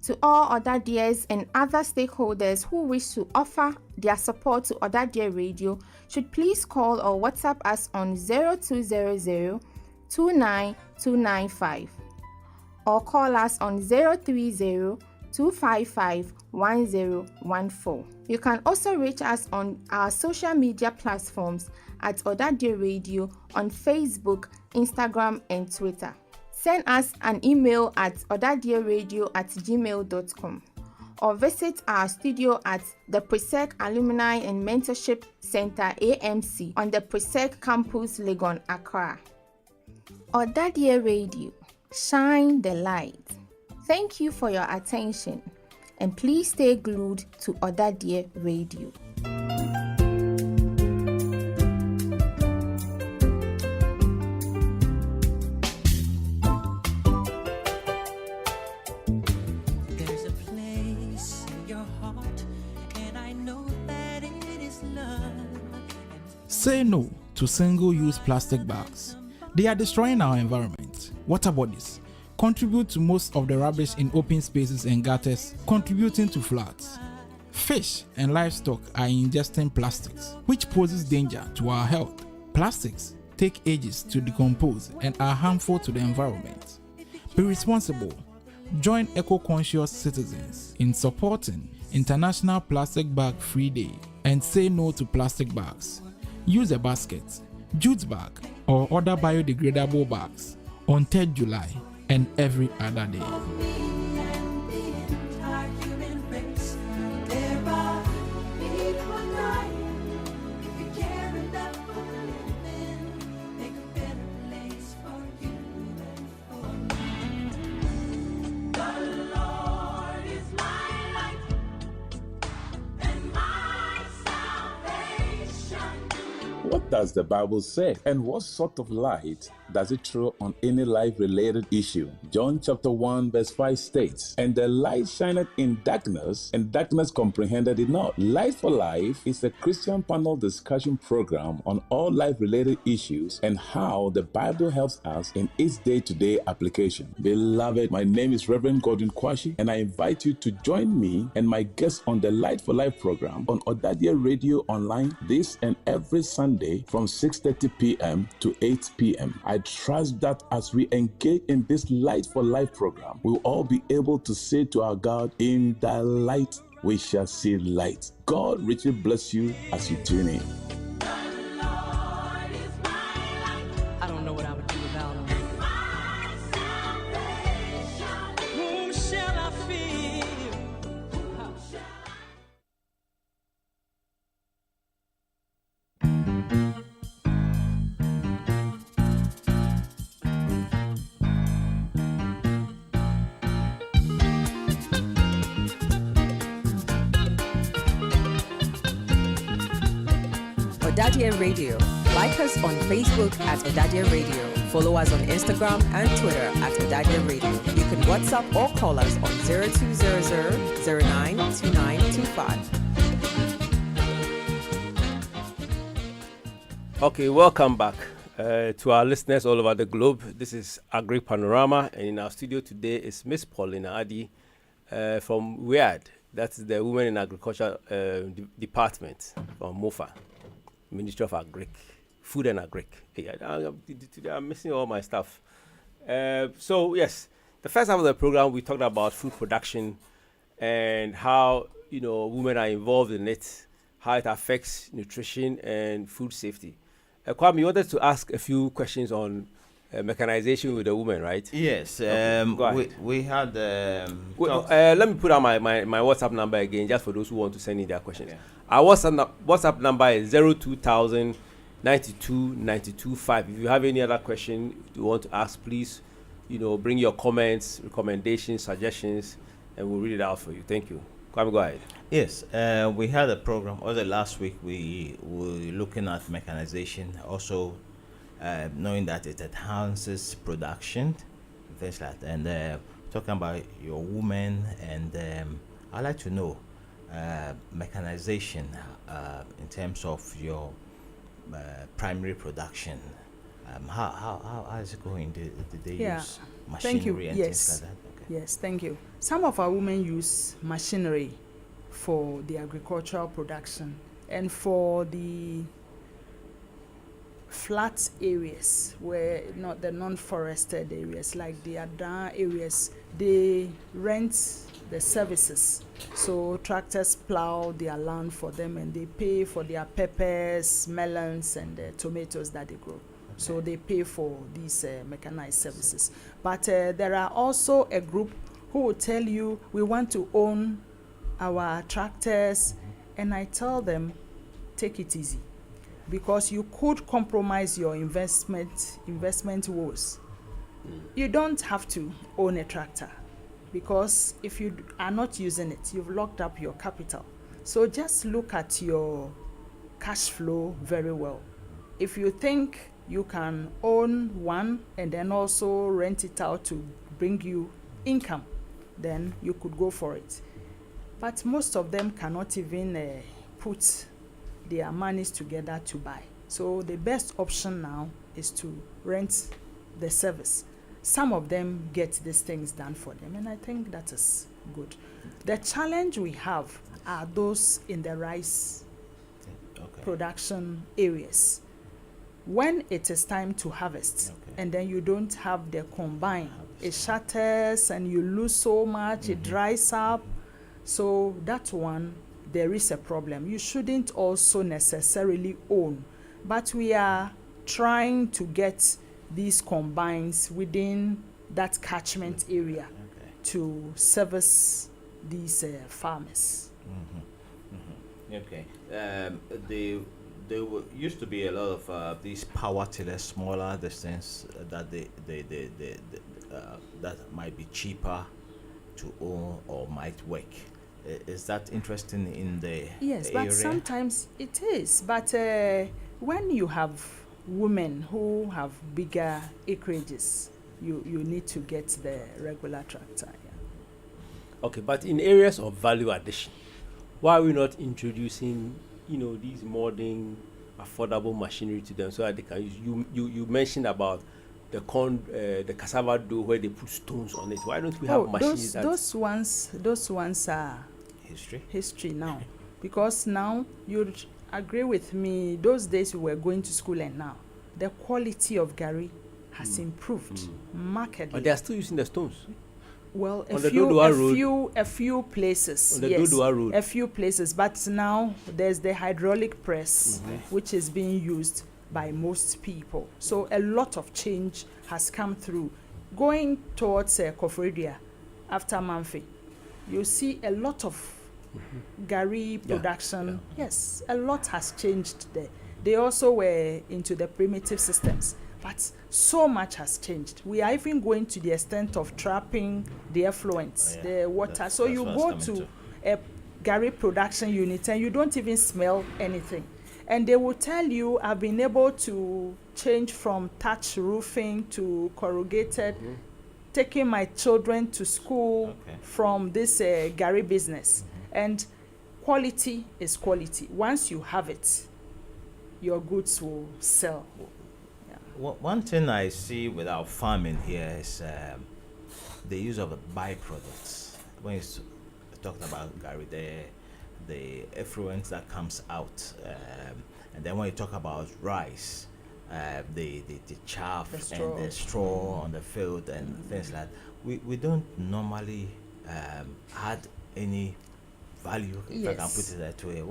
To all Ɔdadeɛs and other stakeholders who wish to offer their support to Ɔdadeɛ Radio should please call or WhatsApp us on 0200 29295 or call us on 030 255 1014. You can also reach us on our social media platforms at Ɔdadeɛ Radio on Facebook, Instagram, and Twitter. Send us an email at odadierradio@gmail.com or visit our studio at the Presec Alumni and Mentorship Center AMC on the Presec campus, Legon, Accra. Ɔdadeɛ Radio, shine the light. Thank you for your attention, and please stay glued to Ɔdadeɛ Radio. Say no to single-use plastic bags. They are destroying our environment. Water bodies contribute to most of the rubbish in open spaces and gutters, contributing to floods. Fish and livestock are ingesting plastics, which poses danger to our health. Plastics take ages to decompose and are harmful to the environment. Be responsible. Join eco-conscious citizens in supporting International Plastic Bag Free Day and say no to plastic bags. Use a basket, jute bag, or other biodegradable bags on 3rd July and every other day. What does the Bible say? And what sort of light does it throw on any life-related issue? John chapter 1 verse 5 states, "And the light shineth in darkness, and darkness comprehended it not." Light for Life is a Christian panel discussion program on all life-related issues and how the Bible helps us in its day-to-day application. Beloved, my name is Reverend Gordon Kwashi, and I invite you to join me and my guests on the Light for Life program on Ɔdadeɛ Radio Online this and every Sunday from 6:30 p.m. to 8 p.m. I trust that as we engage in this Light for Life program, we'll all be able to say to our God, "In thy light we shall see light." God richly bless you as you tune in. I don't know what I would do without him. Whom shall I fear? Ɔdadeɛ Radio. Like us on Facebook at Ɔdadeɛ Radio. Follow us on Instagram and Twitter at Ɔdadeɛ Radio. You can WhatsApp or call us on 0200 092925. Okay, welcome back to our listeners all over the globe. This is Agric Panorama, and in our studio today is Miss Paulina Addy from WEAD. That's the Women in Agriculture Department from MOFA, Ministry of Agric, Food and Agric. Hey, I'm missing all my stuff. So yes, the first half of the program we talked about food production and how women are involved in it, how it affects nutrition and food safety. Kwame, you wanted to ask a few questions on mechanization with the women, right? Yes. We had. Let me put out my WhatsApp number again, just for those who want to send in their questions. Yeah. Our WhatsApp number is 02000 92 92 5. If you have any other question you want to ask, please, bring your comments, recommendations, suggestions, and we'll read it out for you. Thank you. Kwame, go ahead. Yes, we had a program. Also, last week we were looking at mechanization, also knowing that it enhances production, things like that, and talking about your women. And I'd like to know mechanization in terms of your primary production. How is it going? Did they use machinery and things like that? Okay. Yes, thank you. Some of our women use machinery for the agricultural production, and for the flat areas where not the non-forested areas like the Addy areas, they rent the services. So tractors plow their land for them, and they pay for their peppers, melons, and tomatoes that they grow. Okay. So they pay for these mechanized services. But there are also a group who will tell you, we want to own our tractors, and I tell them, take it easy, because you could compromise your investment woes. You don't have to own a tractor, because if you are not using it, you've locked up your capital. So just look at your cash flow very well. If you think you can own one and then also rent it out to bring you income, then you could go for it. But most of them cannot even put their monies together to buy. So the best option now is to rent the service. Some of them get these things done for them, and I think that is good. The challenge we have are those in the rice production areas. When it is time to harvest, and then you don't have the combine, it shatters and you lose so much, it dries up. So that one, there is a problem. You shouldn't also necessarily own, but we are trying to get these combines within that catchment area to service these farmers. Okay. There used to be a lot of these power tillers, smaller distance that that might be cheaper to own or might work. Is that interesting in the yes, area? but sometimes it is. But when you have women who have bigger acreages, you need to get the regular tractor. Yeah. Okay, but in areas of value addition, why are we not introducing, these modern, affordable machinery to them so that they can use? You mentioned about the corn, the cassava dough where they put stones on it. Why don't we have machines? Those ones are history now, because now you'd agree with me. Those days we were going to school, and now the quality of Gary has improved markedly. But they are still using the stones. Well, a few places, on the yes, Dodua Road. a few places. But now there's the hydraulic press, which is being used by most people. So a lot of change has come through. Going towards Koforidua, after Manfi, you see a lot of Gary production. Yes, a lot has changed there. They also were into the primitive systems, but so much has changed. We are even going to the extent of trapping the effluents, the water. So you go to a Gary production unit and you don't even smell anything. And they will tell you, I've been able to change from thatch roofing to corrugated, taking my children to school from this Gary business. And quality is quality. Once you have it, your goods will sell. One thing I see with our farming here is the use of the byproducts. When you talked about Gary, the effluent that comes out, and then when you talk about rice, the chaff and the straw on the field and things like that, we don't normally add any value, if I can put it that way.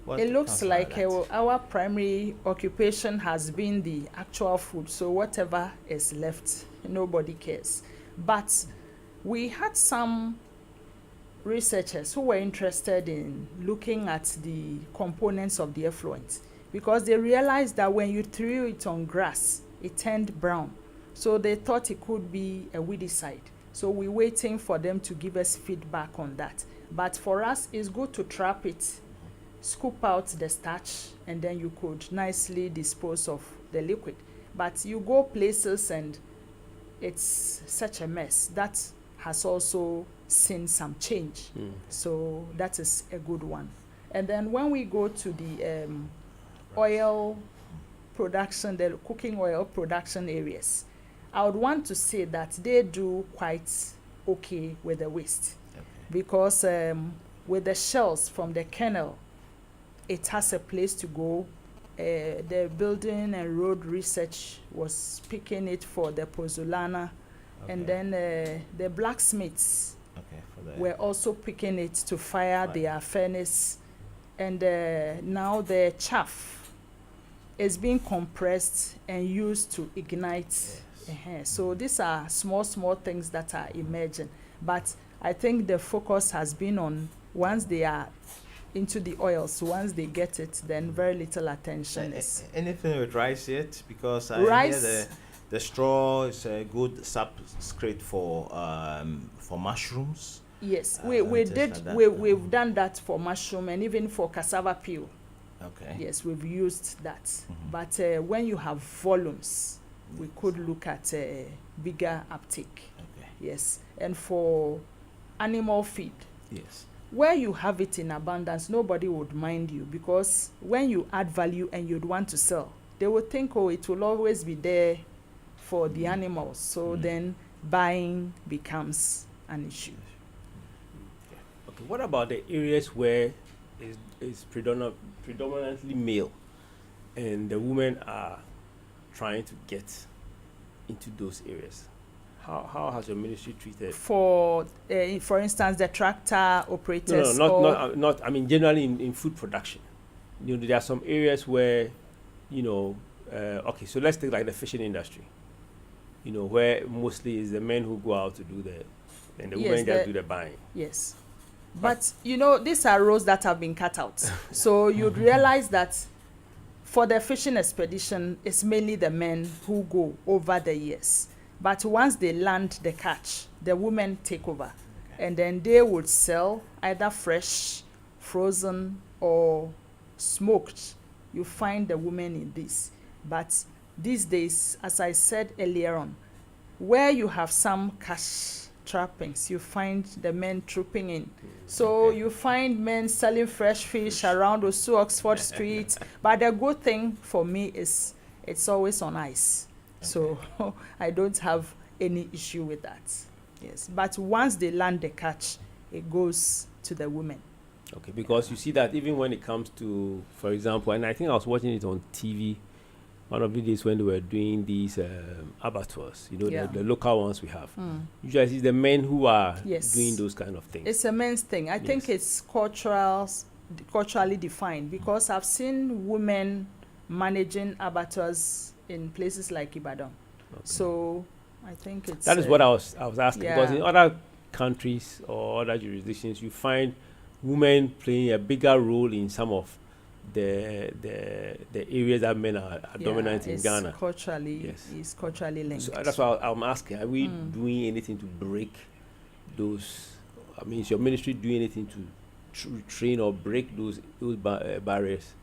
What it looks like our primary occupation has been the actual food, so whatever is left, nobody cares. But we had some researchers who were interested in looking at the components of the effluent, because they realized that when you threw it on grass, it turned brown. So they thought it could be a weedicide. So we're waiting for them to give us feedback on that. But for us, it's good to trap it, scoop out the starch, and then you could nicely dispose of the liquid. But you go places and it's such a mess. That has also seen some change. So that is a good one. And then when we go to the oil production, the cooking oil production areas, I would want to say that they do quite okay with the waste. Because with the shells from the kernel, it has a place to go. The building and road research was picking it for the pozzolana, and then the blacksmiths were also picking it to fire their furnace, and now the chaff is being compressed and used to ignite. So these are small things that are emerging, but I think the focus has been on once they are into the oils, once they get it, then very little attention is. Anything with rice yet? Because I hear the straw is a good substrate for mushrooms. Yes, we've done that for mushroom and even for cassava peel. Yes, we've used that. But when you have volumes, we could look at a bigger uptake. Yes, and for animal feed. Yes. where you have it in abundance, nobody would mind you, because when you add value and you'd want to sell, they would think, oh, it will always be there for the animals. So then buying becomes an issue. Okay, what about the areas where is predominantly male, and the women are trying to get into those areas? How has your ministry treated? For instance, the tractor operators. Not. I mean, generally in food production, there are some areas where, okay, so let's take like the fishing industry, where mostly is the men who go out to do and the women just do the buying. Yes, but these are roles that have been cut out. So you'd realize that for the fishing expedition, it's mainly the men who go over the years. But once they land the catch, the women take over. And then they would sell either fresh, frozen, or smoked. You find the women in this. But these days, as I said earlier on, where you have some cash trappings, you find the men trooping in. So you find men selling fresh fish around Osu Oxford Street. But the good thing for me is it's always on ice. So I don't have any issue with that. Yes, but once they land the catch, it goes to the women. Okay, because you see that even when it comes to, for example, and I think I was watching it on TV one of the days when they were doing these abattoirs, the local ones we have. Usually it's the men who are doing those kind of things. It's a men's thing. I think it's culturally defined, because I've seen women managing abattoirs in places like Ibadan. Okay. So I think it's... That is what I was asking, because in other countries or other jurisdictions, you find women playing a bigger role in some of the areas that men are dominant in Ghana. It's culturally linked. So that's why I'm asking, are we doing anything to break those? I mean, is your ministry doing anything to train or break those barriers?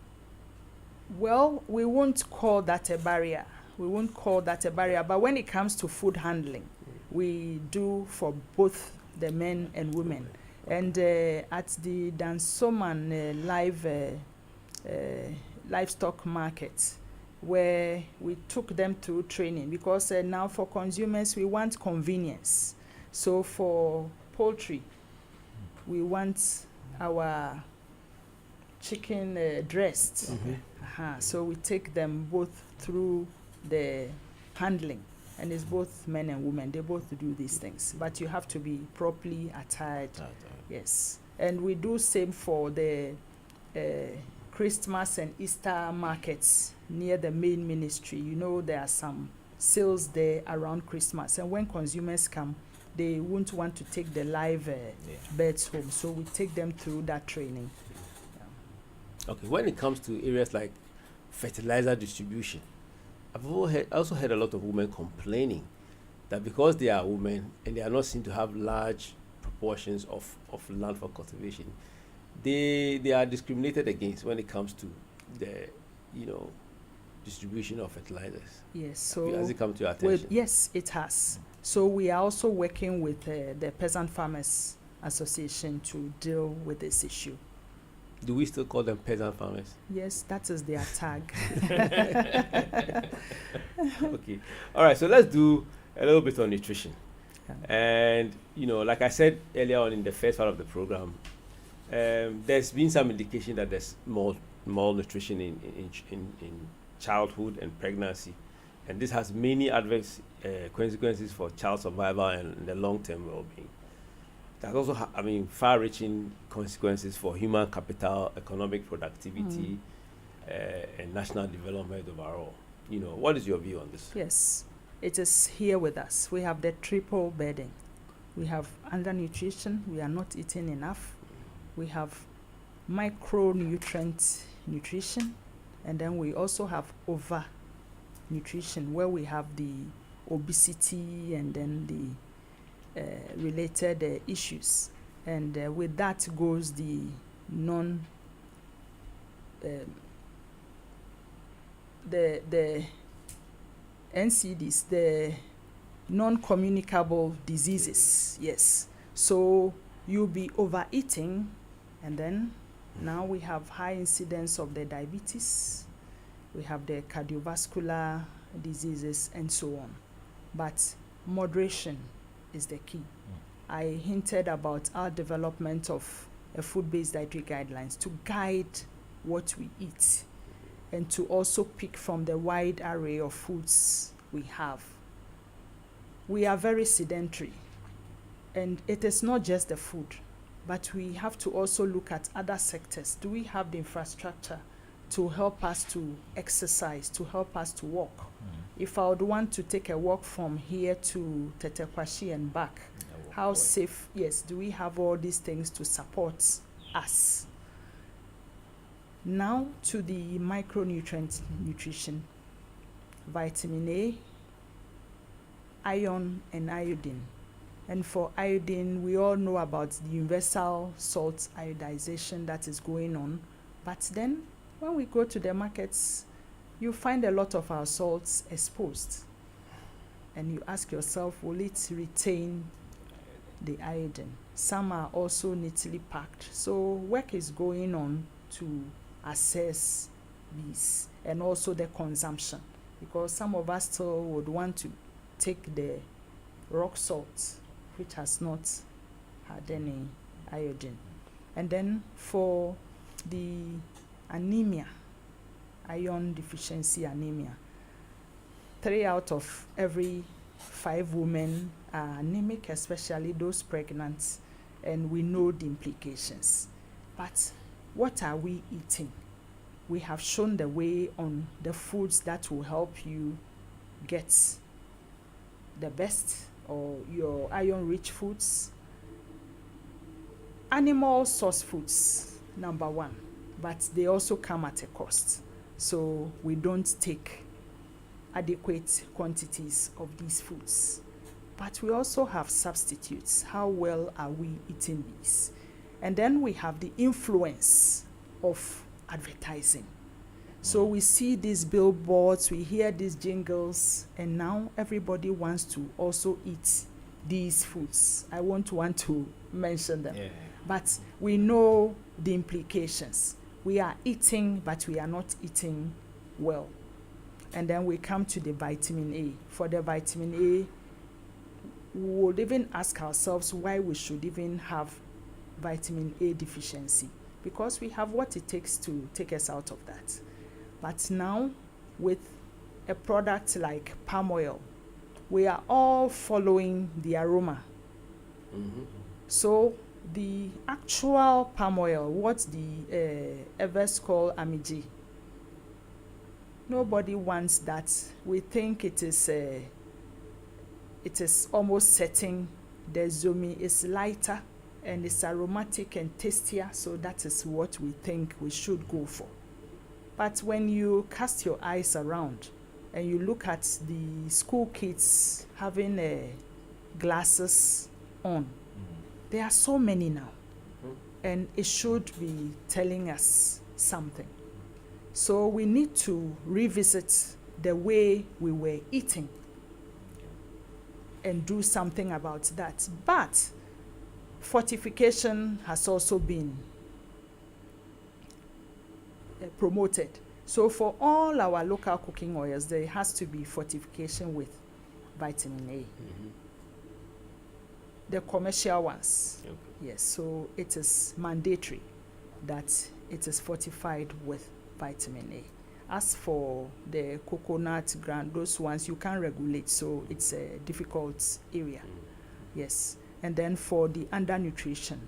Well, we won't call that a barrier. But when it comes to food handling, we do for both the men and women. And at the Dansoman livestock market, where we took them through training, because now for consumers, we want convenience. So for poultry, we want our chicken dressed. So we take them both through the handling, and it's both men and women. They both do these things, but you have to be properly attired. Yes, and we do same for the Christmas and Easter markets near the main ministry. There are some sales there around Christmas, and when consumers come, they won't want to take the live birds home, so we take them through that training. Okay, when it comes to areas like fertilizer distribution, I've also heard a lot of women complaining that because they are women and they are not seen to have large proportions of land for cultivation, they are discriminated against when it comes to the distribution of fertilizers. Yes, so has it come to your attention? Yes, it has. So we are also working with the Peasant Farmers Association to deal with this issue. Do we still call them peasant farmers? Yes, that is their tag. Okay. All right, so let's do a little bit on nutrition. And, like I said earlier on in the first part of the program, there's been some indication that there's malnutrition in childhood and pregnancy. And this has many adverse consequences for child survival and the long-term well-being. There's also, far-reaching consequences for human capital, economic productivity, and national development overall. What is your view on this? Yes, it is here with us. We have the triple burden. We have undernutrition. We are not eating enough. We have micronutrient nutrition. And then we also have overnutrition, where we have the obesity and then the related issues, and with that goes the the NCDs, the non-communicable diseases. Yes, so you'll be overeating, and then now we have high incidence of the diabetes, we have the cardiovascular diseases, and so on. But moderation is the key. I hinted about our development of a food-based dietary guidelines to guide what we eat and to also pick from the wide array of foods we have. We are very sedentary, and it is not just the food, but we have to also look at other sectors. Do we have the infrastructure to help us to exercise, to help us to walk? If I would want to take a walk from here to Tetekwashi and back, how safe, yes, do we have all these things to support us? Now to the micronutrient nutrition. Vitamin A, iron, and iodine. And for iodine, we all know about the universal salt iodization that is going on. But then when we go to the markets, you find a lot of our salts exposed. And you ask yourself, will it retain the iodine? Some are also neatly packed. So work is going on to assess these and also the consumption, because some of us still would want to take the rock salt, which has not had any iodine. And then for the anemia, iron deficiency anemia, 3 out of every 5 women are anemic, especially those pregnant, and we know the implications. But what are we eating? We have shown the way on the foods that will help you get the best, or your iron-rich foods. Animal source foods, number 1, but they also come at a cost. So we don't take adequate quantities of these foods. But we also have substitutes. How well are we eating these? And then we have the influence of advertising. So we see these billboards, we hear these jingles, and now everybody wants to also eat these foods. I won't want to mention them. Yeah. But we know the implications. We are eating, but we are not eating well. And then we come to the vitamin A. For the vitamin A, we would even ask ourselves why we should even have vitamin A deficiency, because we have what it takes to take us out of that. But now, with a product like palm oil, we are all following the aroma. So the actual palm oil, what the Evers call Amiji, nobody wants that. We think it is almost setting. The Zomi is lighter and it's aromatic and tastier, so that is what we think we should go for. But when you cast your eyes around and you look at the school kids having glasses on, there are so many now, and it should be telling us something. So we need to revisit the way we were eating and do something about that. But fortification has also been promoted. So for all our local cooking oils, there has to be fortification with vitamin A. The commercial ones, yes, so it is mandatory that it is fortified with vitamin A. As for the coconut ground, those ones you can't regulate, so it's a difficult area. Yes. And then for the undernutrition,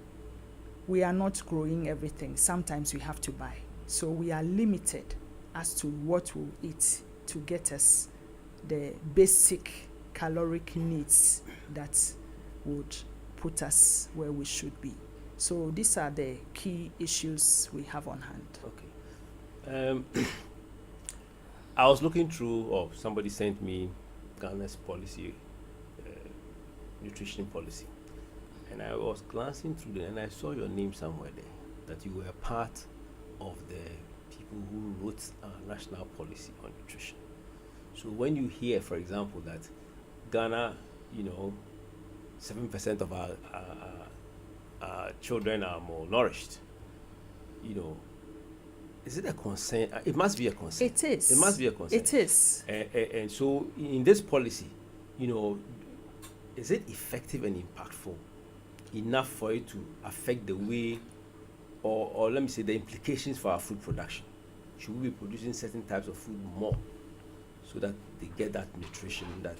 we are not growing everything. Sometimes we have to buy. So we are limited as to what we'll eat to get us the basic caloric needs that would put us where we should be. So these are the key issues we have on hand. Okay. I was looking through, or somebody sent me Ghana's policy, nutrition policy. And I was glancing through it and I saw your name somewhere there, that you were part of the people who wrote our national policy on nutrition. So when you hear, for example, that Ghana, 7% of our children are malnourished, is it a concern? It must be a concern. It is. It must be a concern. It is. And so, in this policy, is it effective and impactful enough for it to affect the way, or let me say, the implications for our food production? Should we be producing certain types of food more so that they get that nutrition that?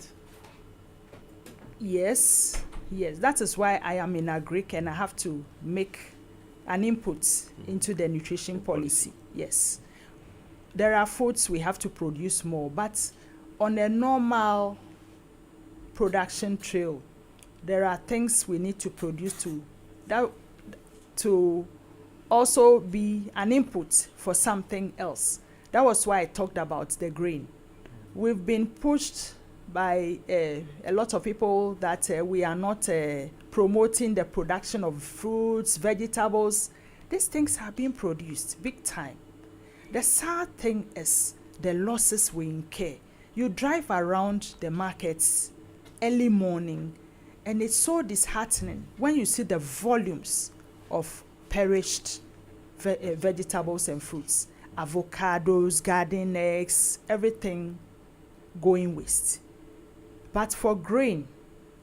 Yes. That is why I am in Agric and I have to make an input into the nutrition policy. Yes. There are foods we have to produce more, but on a normal production trail, there are things we need to produce to also be an input for something else. That was why I talked about the grain. We've been pushed by a lot of people that we are not promoting the production of fruits, vegetables. These things are being produced big time. The sad thing is the losses we incur. You drive around the markets early morning and it's so disheartening when you see the volumes of perished vegetables and fruits, avocados, garden eggs, everything going waste. But for grain,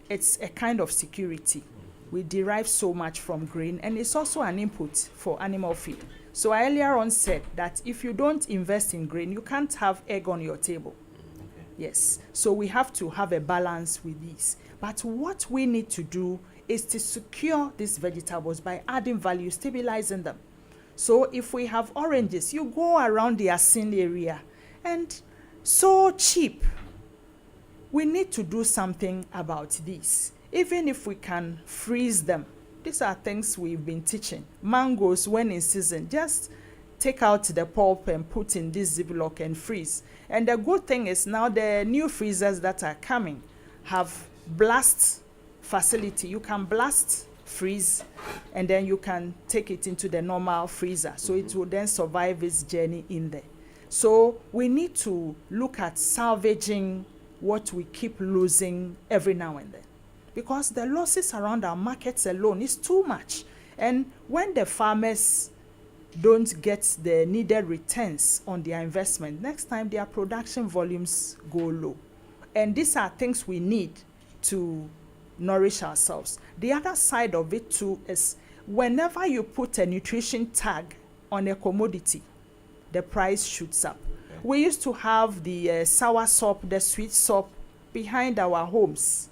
it's a kind of security. We derive so much from grain, and it's also an input for animal feed. So I earlier on said that if you don't invest in grain, you can't have egg on your table. Okay. Yes. So we have to have a balance with these. But what we need to do is to secure these vegetables by adding value, stabilizing them. So if we have oranges, you go around the Asin area and so cheap. We need to do something about this. Even if we can freeze them. These are things we've been teaching. Mangoes, when in season, just take out the pulp and put in this Ziploc and freeze. And the good thing is now the new freezers that are coming have blast facility. You can blast, freeze, and then you can take it into the normal freezer. So it will then survive its journey in there. So we need to look at salvaging what we keep losing every now and then. Because the losses around our markets alone is too much. And when the farmers don't get the needed returns on their investment, next time their production volumes go low. And these are things we need to nourish ourselves. The other side of it too is whenever you put a nutrition tag on a commodity, the price shoots up. Okay. We used to have the sour sop, the sweet sop behind our homes.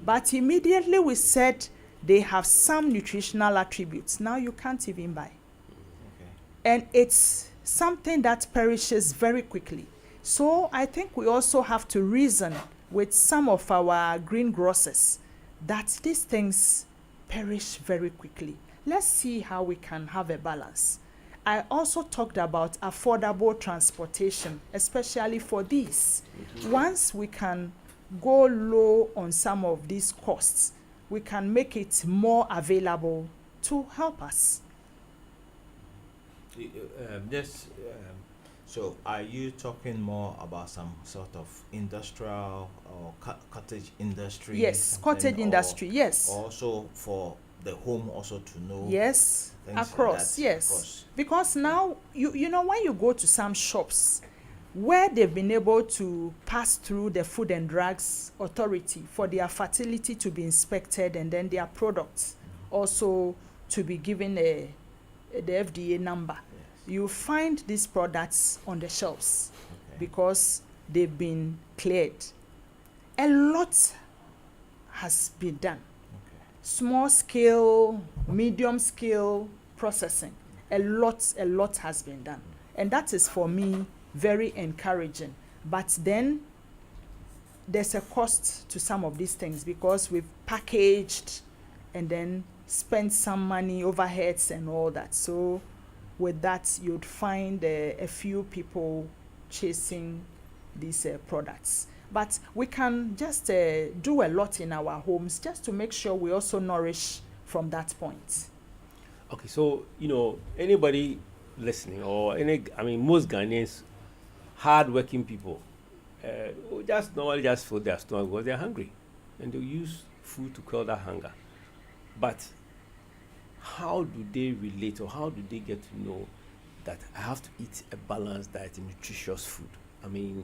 But immediately we said they have some nutritional attributes. Now you can't even buy. Okay. And it's something that perishes very quickly. So I think we also have to reason with some of our greengrocers that these things perish very quickly. Let's see how we can have a balance. I also talked about affordable transportation, especially for these. Once we can go low on some of these costs, we can make it more available to help us. So are you talking more about some sort of industrial or cottage industry? Yes, cottage industry, yes. Also for the home also to know. Yes, across, yes. Across. Because now, you know, when you go to some shops, where they've been able to pass through the Food and Drugs Authority for their fertility to be inspected and then their products also to be given the FDA number. Yes. You find these products on the shelves because they've been cleared. A lot has been done. Small scale, medium scale processing. A lot has been done. And that is for me very encouraging. But then there's a cost to some of these things because we've packaged and then spent some money, overheads and all that. So with that, you'd find a few people chasing these products. But we can just do a lot in our homes just to make sure we also nourish from that point. Okay, so, you know, anybody listening or most Ghanaians, hard-working people, who just normally just fill their stomach because they're hungry and they'll use food to quell that hunger. But how do they relate, or how do they get to know that I have to eat a balanced diet, a nutritious food? I mean,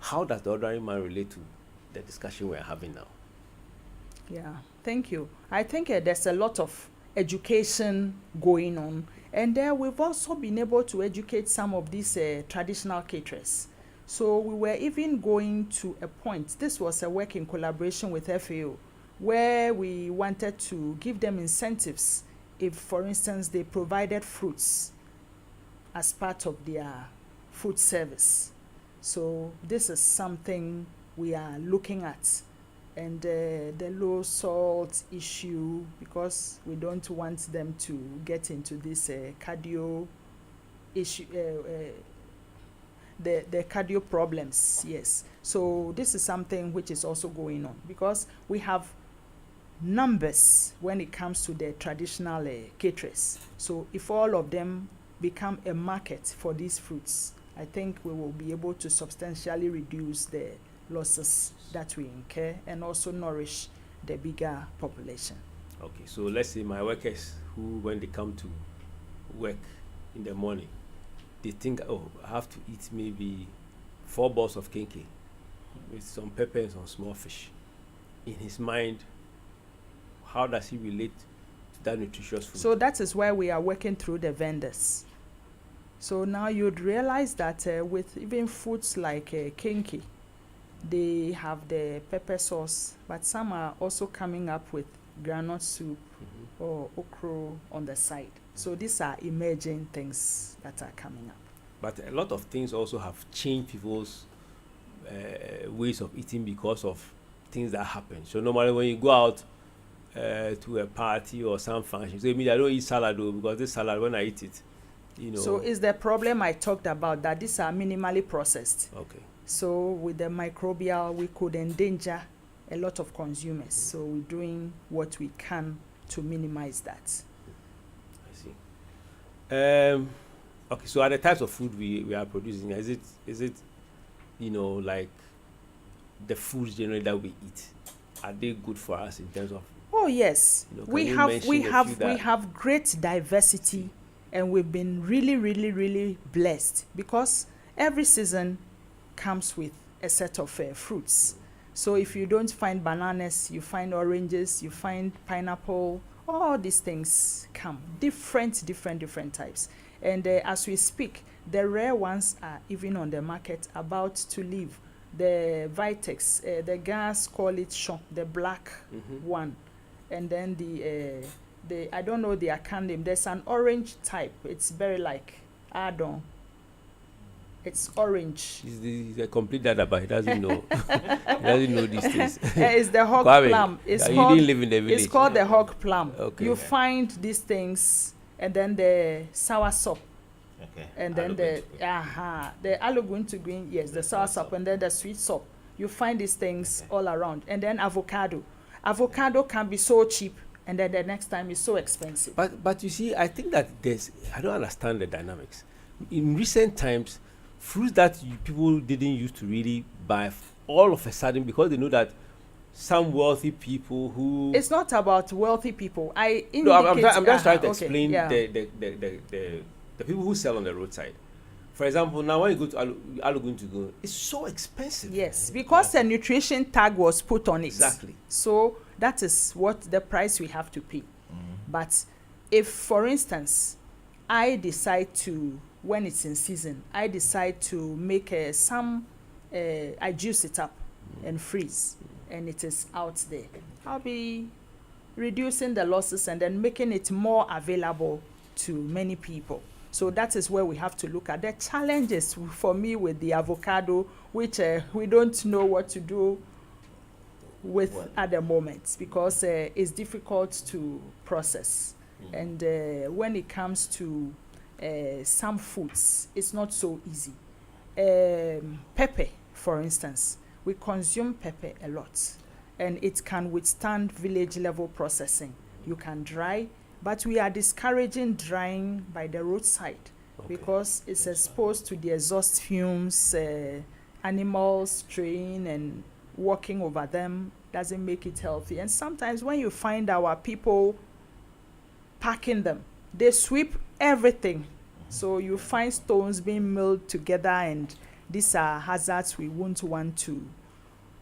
how does the ordinary man relate to the discussion we're having now? Yeah, thank you. I think there's a lot of education going on, and we've also been able to educate some of these traditional caterers. So we were even going to a point, this was a work in collaboration with FAO, where we wanted to give them incentives if, for instance, they provided fruits as part of their food service. So this is something we are looking at. And the low salt issue, because we don't want them to get into this cardio issue, the cardio problems, yes. So this is something which is also going on, because we have numbers when it comes to the traditional caterers. So if all of them become a market for these fruits, I think we will be able to substantially reduce the losses that we incur and also nourish the bigger population. Okay, so let's say my workers who, when they come to work in the morning, they think, oh, I have to eat maybe 4 balls of kenke with some pepper and some small fish. In his mind, how does he relate to that nutritious food? So that is why we are working through the vendors. So now you'd realize that with even foods like kenke, they have the pepper sauce, but some are also coming up with granite soup or okra on the side. So these are emerging things that are coming up. But a lot of things also have changed people's ways of eating because of things that happen. So normally when you go out to a party or some function, so I don't eat salad though, because this salad, when I eat it, you know. So is the problem I talked about, that these are minimally processed. Okay. So with the microbial, we could endanger a lot of consumers. So we're doing what we can to minimize that. I see. Okay, so are the types of food we are producing, is it you know, like the foods generally that we eat, are they good for us in terms of? Oh yes, You know, we have great diversity, and we've been really blessed, because every season comes with a set of fruits. So if you don't find bananas, you find oranges, you find pineapple, all these things come, different types. And as we speak, the rare ones are even on the market, about to leave. The Vitex, the gas call it Shon, the black one. And then the I don't know the account name. There's an orange type. It's very like Adon. It's orange. He's a complete data, but he doesn't know. He doesn't know these things. It's the hog plum. It's you called, didn't live in the village. It's called the hog plum. Okay. You find these things, and then the sour sop. Okay. And then the alogun to green, yes, the sour sop, and then the sweet sop. You find these things all around. And then avocado. Avocado can be so cheap, and then the next time it's so expensive. But you see, I think that I don't understand the dynamics. In recent times, fruits that people didn't used to really buy, all of a sudden, because they know that some wealthy people who... It's not about wealthy people. I'm just trying to explain yeah. the people who sell on the roadside. For example, now when you go to Alogun to go, it's so expensive. Yes, because a nutrition tag was put on it. Exactly. So that is what the price we have to pay. But if, for instance, I decide to, when it's in season, I decide to make I juice it up and freeze, and it is out there, I'll be reducing the losses and then making it more available to many people. So that is where we have to look at the challenges for me with the avocado, which we don't know what to do with at the moment, because it's difficult to process. And when it comes to some foods, it's not so easy. Pepper, for instance, we consume pepper a lot, and it can withstand village level processing. You can dry, but we are discouraging drying by the roadside, because it's exposed to the exhaust fumes, animals straying and walking over them doesn't make it healthy. And sometimes when you find our people packing them. They sweep everything. So you find stones being milled together, and these are hazards we won't want to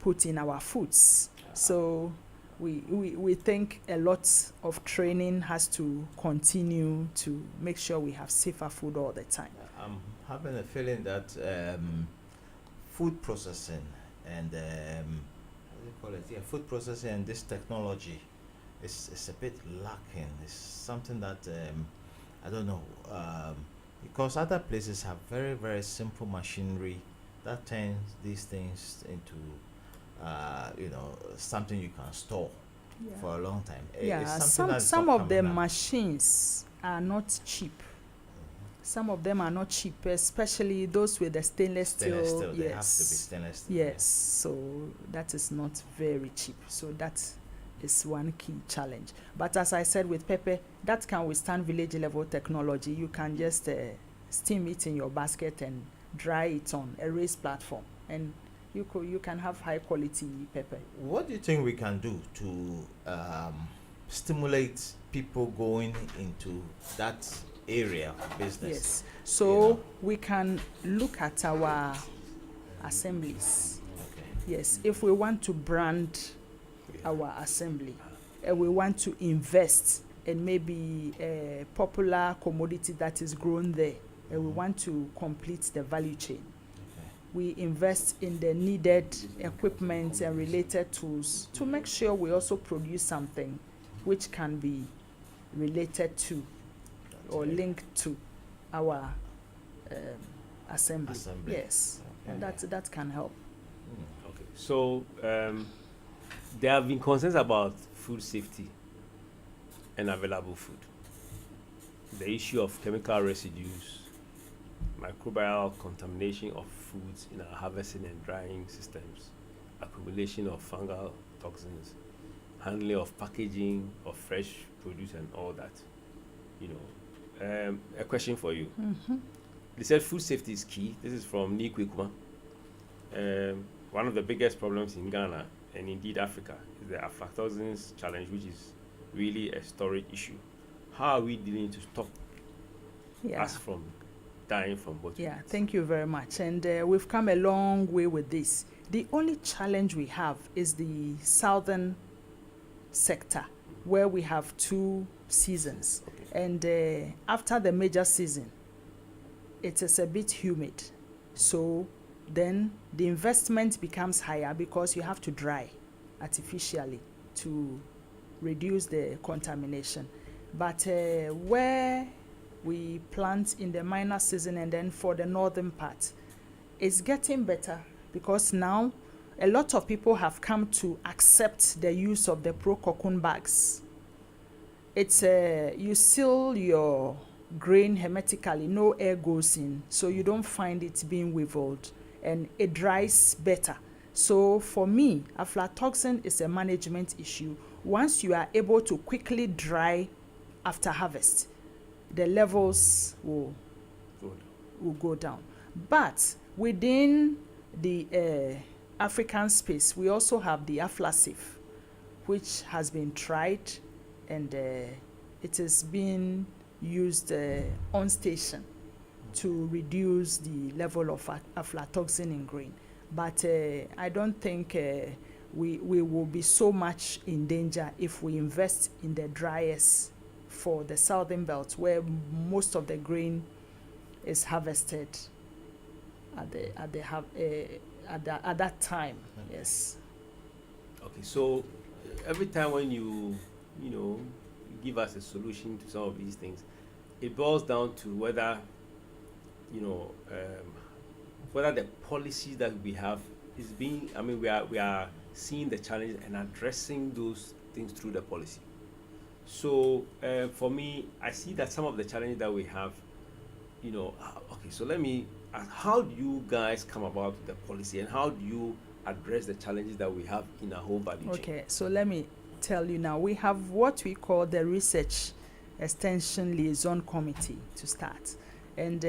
put in our foods. So we think a lot of training has to continue to make sure we have safer food all the time. I'm having a feeling that food processing and how do you call it? Yeah, food processing and this technology is a bit lacking. It's something that I don't know, because other places have very, very simple machinery that turns these things into something you can store for a long time. Yeah, some of the machines are not cheap. Some of them are not cheap, especially those with the stainless steel. Yes, they have to be stainless steel. Yes, so that is not very cheap. So that is one key challenge. But as I said, with pepper, that can withstand village level technology. You can just steam it in your basket and dry it on a raised platform, and you can have high quality pepper. What do you think we can do to stimulate people going into that area of business? Yes, so we can look at our assemblies. Okay. Yes, if we want to brand our assembly, we want to invest in maybe a popular commodity that is grown there, and we want to complete the value chain. We invest in the needed equipment and related tools to make sure we also produce something which can be related to or linked to our assembly. Yes, Okay. and that can help. Okay, so there have been concerns about food safety and available food. The issue of chemical residues, microbial contamination of foods in our harvesting and drying systems, accumulation of fungal toxins, handling of packaging of fresh produce and all that. A question for you. They said food safety is key. This is from Nikwikuma. One of the biggest problems in Ghana and indeed Africa is the aflatoxins challenge, which is really a storage issue. How are we dealing to stop us from dying from botulism? Yeah, thank you very much. And we've come a long way with this. The only challenge we have is the southern sector, where we have 2 seasons. Okay. And after the major season, it is a bit humid. So then the investment becomes higher because you have to dry artificially to reduce the contamination. But where we plant in the minor season and then for the northern part, it's getting better because now a lot of people have come to accept the use of the pro-cocoon bags. It's you seal your grain hermetically, no air goes in, so you don't find it being weevilled, and it dries better. So for me, aflatoxin is a management issue. Once you are able to quickly dry after harvest, the levels will go down. But within the African space, we also have the Aflasif, which has been tried, and it is being used on station to reduce the level of aflatoxin in grain. But I don't think we will be so much in danger if we invest in the dryers for the southern belt, where most of the grain is harvested at that time. Okay. Yes. Okay, so every time when you give us a solution to some of these things, it boils down to whether whether the policies that we have is being, we are seeing the challenge and addressing those things through the policy. So for me, I see that some of the challenges that we have, okay, so let me ask, how do you guys come about the policy, and how do you address the challenges that we have in our whole value chain? Okay, so let me tell you now, we have what we call the Research Extension Liaison Committee to start, and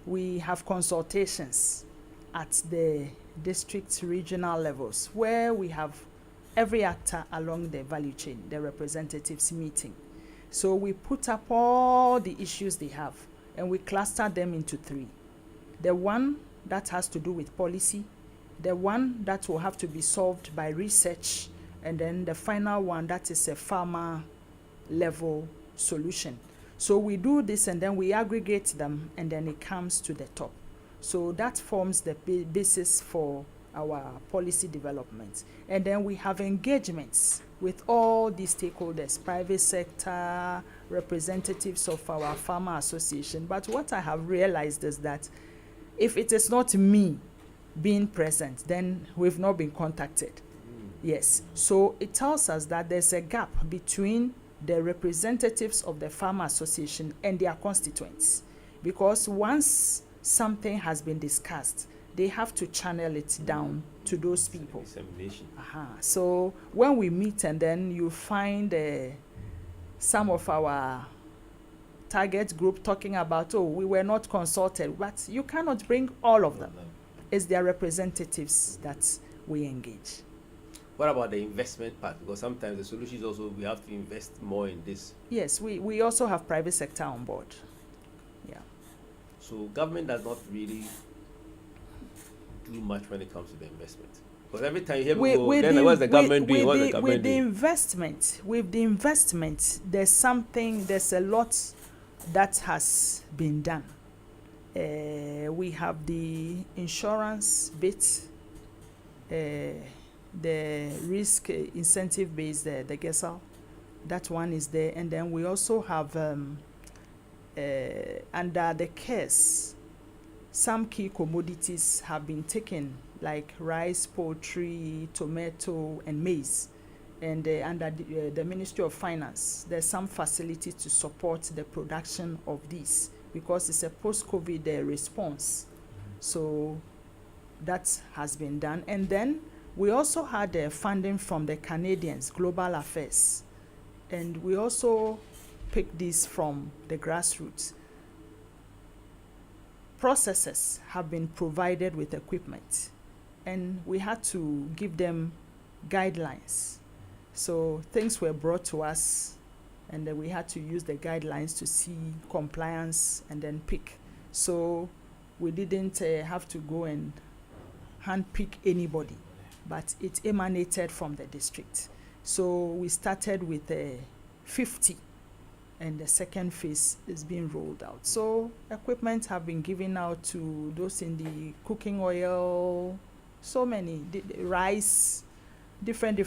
we have consultations at the district, regional levels, where we have every actor along the value chain, the representatives meeting. So we put up all the issues they have and we cluster them into 3. The one that has to do with policy, the one that will have to be solved by research, and then the final one that is a farmer level solution. So we do this and then we aggregate them and then it comes to the top. So that forms the basis for our policy development. And then we have engagements with all the stakeholders, private sector, representatives of our farmer association. But what I have realized is that if it is not me being present, then we've not been contacted. Yes. So it tells us that there's a gap between the representatives of the farmer association and their constituents. Because once something has been discussed, they have to channel it down to those people. Dissemination. So when we meet and then you find some of our target group talking about, oh, we were not consulted, but you cannot bring all of them. It's their representatives that we engage. What about the investment part? Because sometimes the solution is also we have to invest more in this. Yes, we also have private sector on board. Yeah. So government does not really do much when it comes to the investment. Because every time you hear people go, then what's the government doing? What's the government doing? With the investment, there's a lot that has been done. We have the insurance bit, the risk incentive based, the GESAL, that one is there. And then we also have, under the CARES, some key commodities have been taken, like rice, poultry, tomato, and maize. And under the Ministry of Finance, there's some facilities to support the production of these because it's a post-COVID response. So that has been done. And then we also had funding from the Canadians, Global Affairs. And we also picked this from the grassroots. Processors have been provided with equipment, and we had to give them guidelines. So things were brought to us, and then we had to use the guidelines to see compliance and then pick. So we didn't have to go and handpick anybody, but it emanated from the district. So we started with 50. And the second phase is being rolled out. So equipment have been given out to those in the cooking oil, so many, rice, different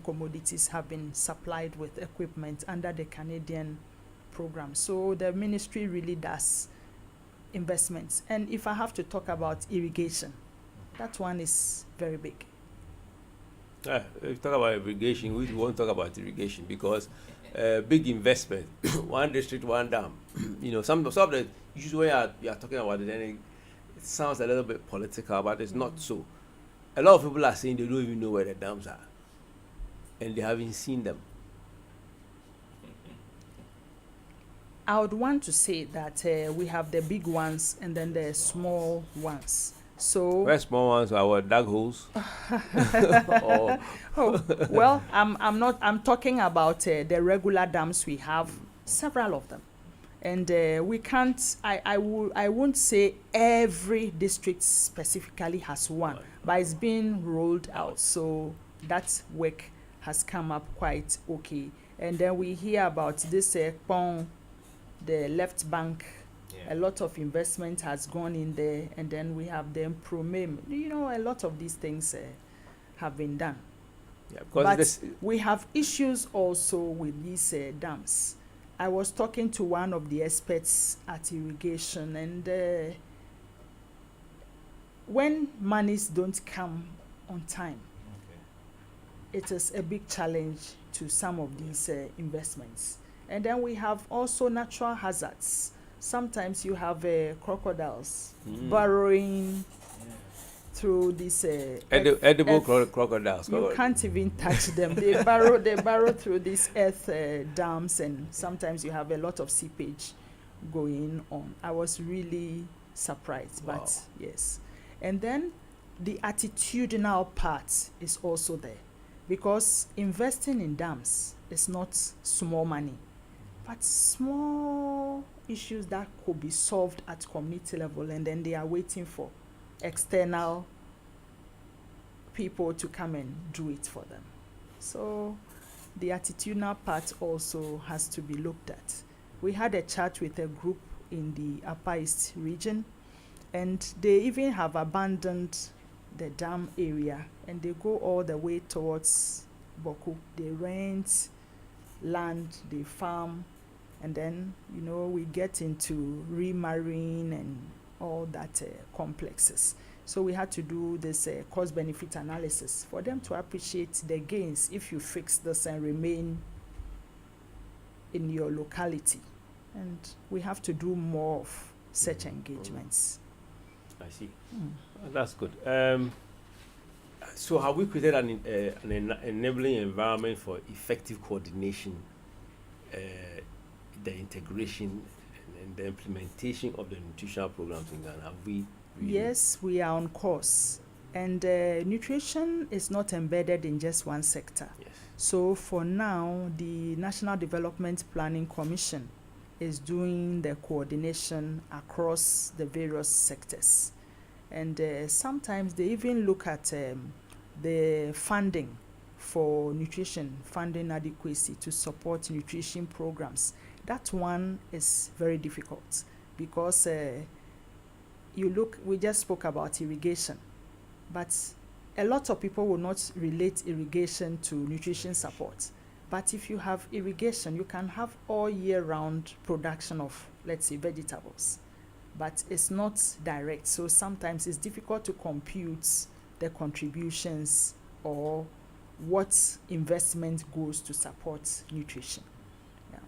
commodities have been supplied with equipment under the Canadian program. So the ministry really does investments. And if I have to talk about irrigation, that one is very big. If you talk about irrigation, we won't talk about irrigation because big investment, one district, one dam. Some of the issues where you are talking about it, then it sounds a little bit political, but it's not so. A lot of people are saying they don't even know where the dams are, and they haven't seen them. I would want to say that we have the big ones and then the small ones. So where small ones are what, dug holes? Well, I'm talking about the regular dams we have, several of them. And we can't, I won't say every district specifically has one, but it's being rolled out. So that work has come up quite okay. And then we hear about this Pong, the left bank. A lot of investment has gone in there, and then we have the Promem. A lot of these things have been done. Yeah, because but we have issues also with these dams. I was talking to one of the experts at irrigation, and when monies don't come on time, it is a big challenge to some of these investments. And then we have also natural hazards. Sometimes you have crocodiles burrowing through these edible crocodiles. You can't even touch them. They burrow through these earth dams, and sometimes you have a lot of seepage going on. I was really surprised, wow. But yes. And then the attitudinal part is also there, because investing in dams is not small money. but small issues that could be solved at community level, and then they are waiting for external people to come and do it for them. So the attitudinal part also has to be looked at. We had a chat with a group in the Upper East region, and they even have abandoned the dam area and they go all the way towards Boku. They rent land, they farm, and then, you know, we get into remarrying and all that complexes. So we had to do this cost-benefit analysis for them to appreciate the gains if you fix this and remain in your locality. And we have to do more of such engagements. I see. That's good. So have we created an enabling environment for effective coordination, the integration and the implementation of the nutritional programs in Ghana? Have we? Yes, we are on course. And nutrition is not embedded in just one sector. Yes. So for now, the National Development Planning Commission is doing the coordination across the various sectors. And sometimes they even look at the funding for nutrition, funding adequacy to support nutrition programs. That one is very difficult because we just spoke about irrigation, but a lot of people will not relate irrigation to nutrition support. But if you have irrigation, you can have all year round production of, let's say, vegetables, but it's not direct. So sometimes it's difficult to compute the contributions or what investment goes to support nutrition. Yeah.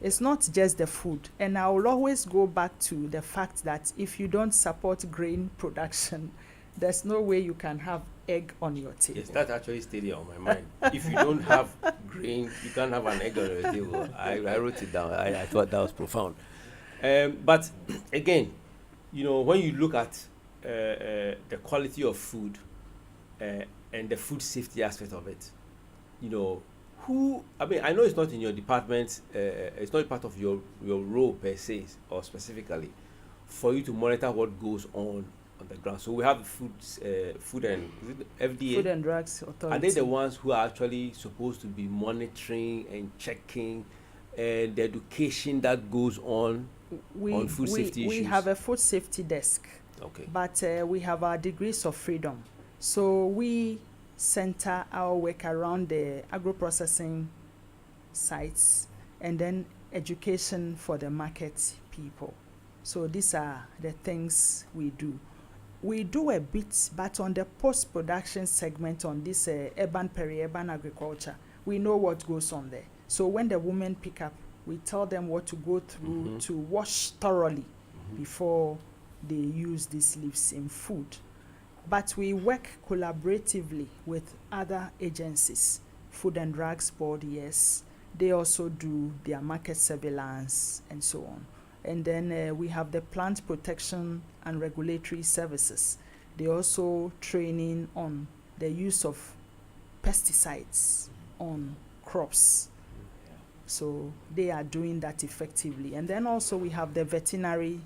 It's not just the food. And I will always go back to the fact that if you don't support grain production, there's no way you can have egg on your table. Yes, that actually stayed on my mind. If you don't have grain, you can't have an egg on your table. I wrote it down. I thought that was profound. But again, you know, when you look at the quality of food and the food safety aspect of it, you know, I know it's not in your department, it's not part of your role per se or specifically for you to monitor what goes on the ground. So we have food and FDA. Food and Drugs Authority. Are they the ones who are actually supposed to be monitoring and checking the education that goes on food safety issues? We have a food safety desk. Okay. But we have our degrees of freedom. So we center our work around the agro-processing sites and then education for the market people. So these are the things we do. We do a bit, but on the post-production segment on this urban, peri-urban agriculture, we know what goes on there. So when the women pick up, we tell them what to go through to wash thoroughly before they use these leaves in food. But we work collaboratively with other agencies. Food and Drugs Board, yes. They also do their market surveillance and so on. And then we have the plant protection and regulatory services. They also training on the use of pesticides on crops. So they are doing that effectively. And then also we have the veterinary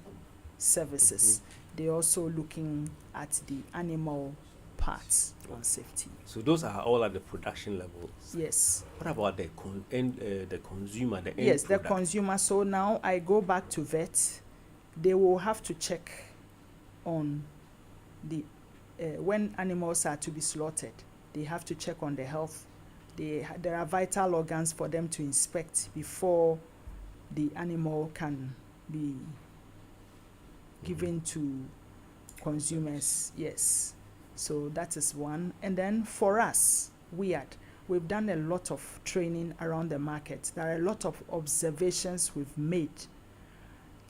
services. They're also looking at the animal parts on safety. So those are all at the production level. Yes. What about the consumer, the end Yes, product? the consumer. So now I go back to vet. They will have to check on the when animals are to be slaughtered. They have to check on the health. There are vital organs for them to inspect before the animal can be given to consumers. Yes. So that is one. And then for us, we've done a lot of training around the market. There are a lot of observations we've made.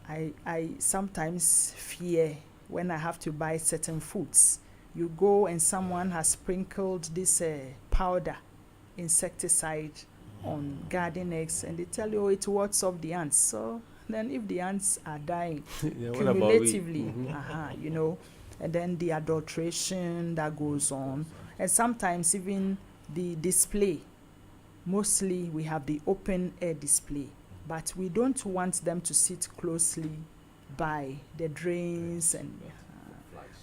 I sometimes fear when I have to buy certain foods. You go and someone has sprinkled this powder, insecticide on garden eggs, and they tell you, oh, it wards off the ants. So then if the ants are dying cumulatively, you know, and then the adulteration that goes on, and sometimes even the display. Mostly we have the open air display. but we don't want them to sit closely by the drains and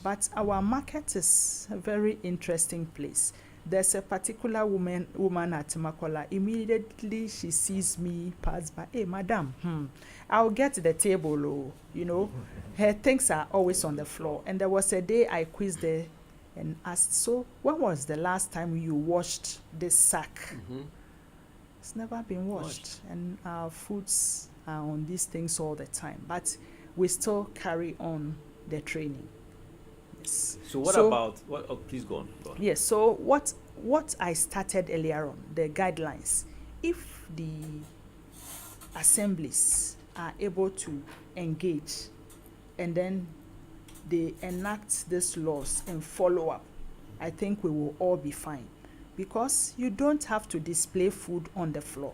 but our market is a very interesting place. There's a particular woman at Makola. Immediately she sees me pass by. Hey, madam, I'll get the table. Oh, you know, her things are always on the floor. And there was a day I quizzed her and asked, so when was the last time you washed this sack? It's never been washed. And our foods are on these things all the time. But we still carry on the training. So what about what? Oh, please go on. Yes. So what I started earlier on, the guidelines. If the assemblies are able to engage, and then they enact these laws and follow up, I think we will all be fine, because you don't have to display food on the floor.